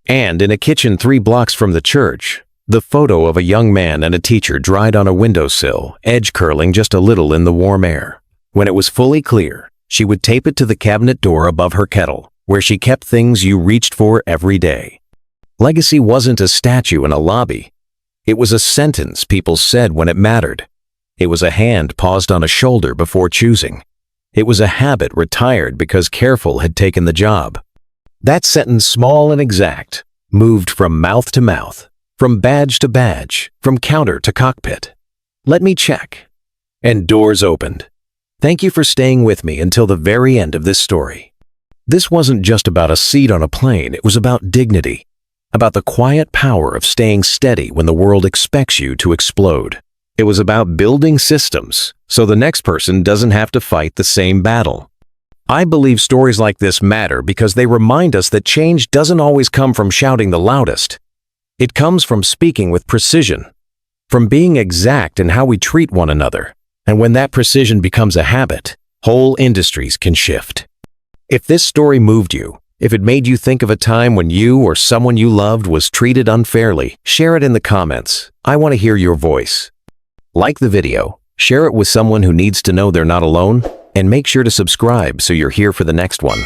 And in a kitchen 3 blocks from the church, the photo of a young man and a teacher dried on a windowsill, edge curling just a little in the warm air. When it was fully clear, she would tape it to the cabinet door above her kettle, where she kept things you reached for every day. Legacy wasn't a statue in a lobby. It was a sentence people said when it mattered. It was a hand paused on a shoulder before choosing. It was a habit retired because careful had taken the job. That sentence, small and exact, moved from mouth to mouth, from badge to badge, from counter to cockpit. "Let me check." And doors opened. Thank you for staying with me until the very end of this story. This wasn't just about a seat on a plane, it was about dignity, about the quiet power of staying steady when the world expects you to explode. It was about building systems so the next person doesn't have to fight the same battle. I believe stories like this matter because they remind us that change doesn't always come from shouting the loudest. It comes from speaking with precision, from being exact in how we treat one another. And when that precision becomes a habit, whole industries can shift. If this story moved you, if it made you think of a time when you or someone you loved was treated unfairly, share it in the comments. I want to hear your voice. Like the video, share it with someone who needs to know they're not alone, and make sure to subscribe so you're here for the next one.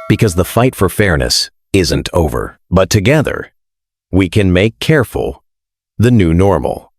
Because the fight for fairness isn't over, but together, we can make careful the new normal.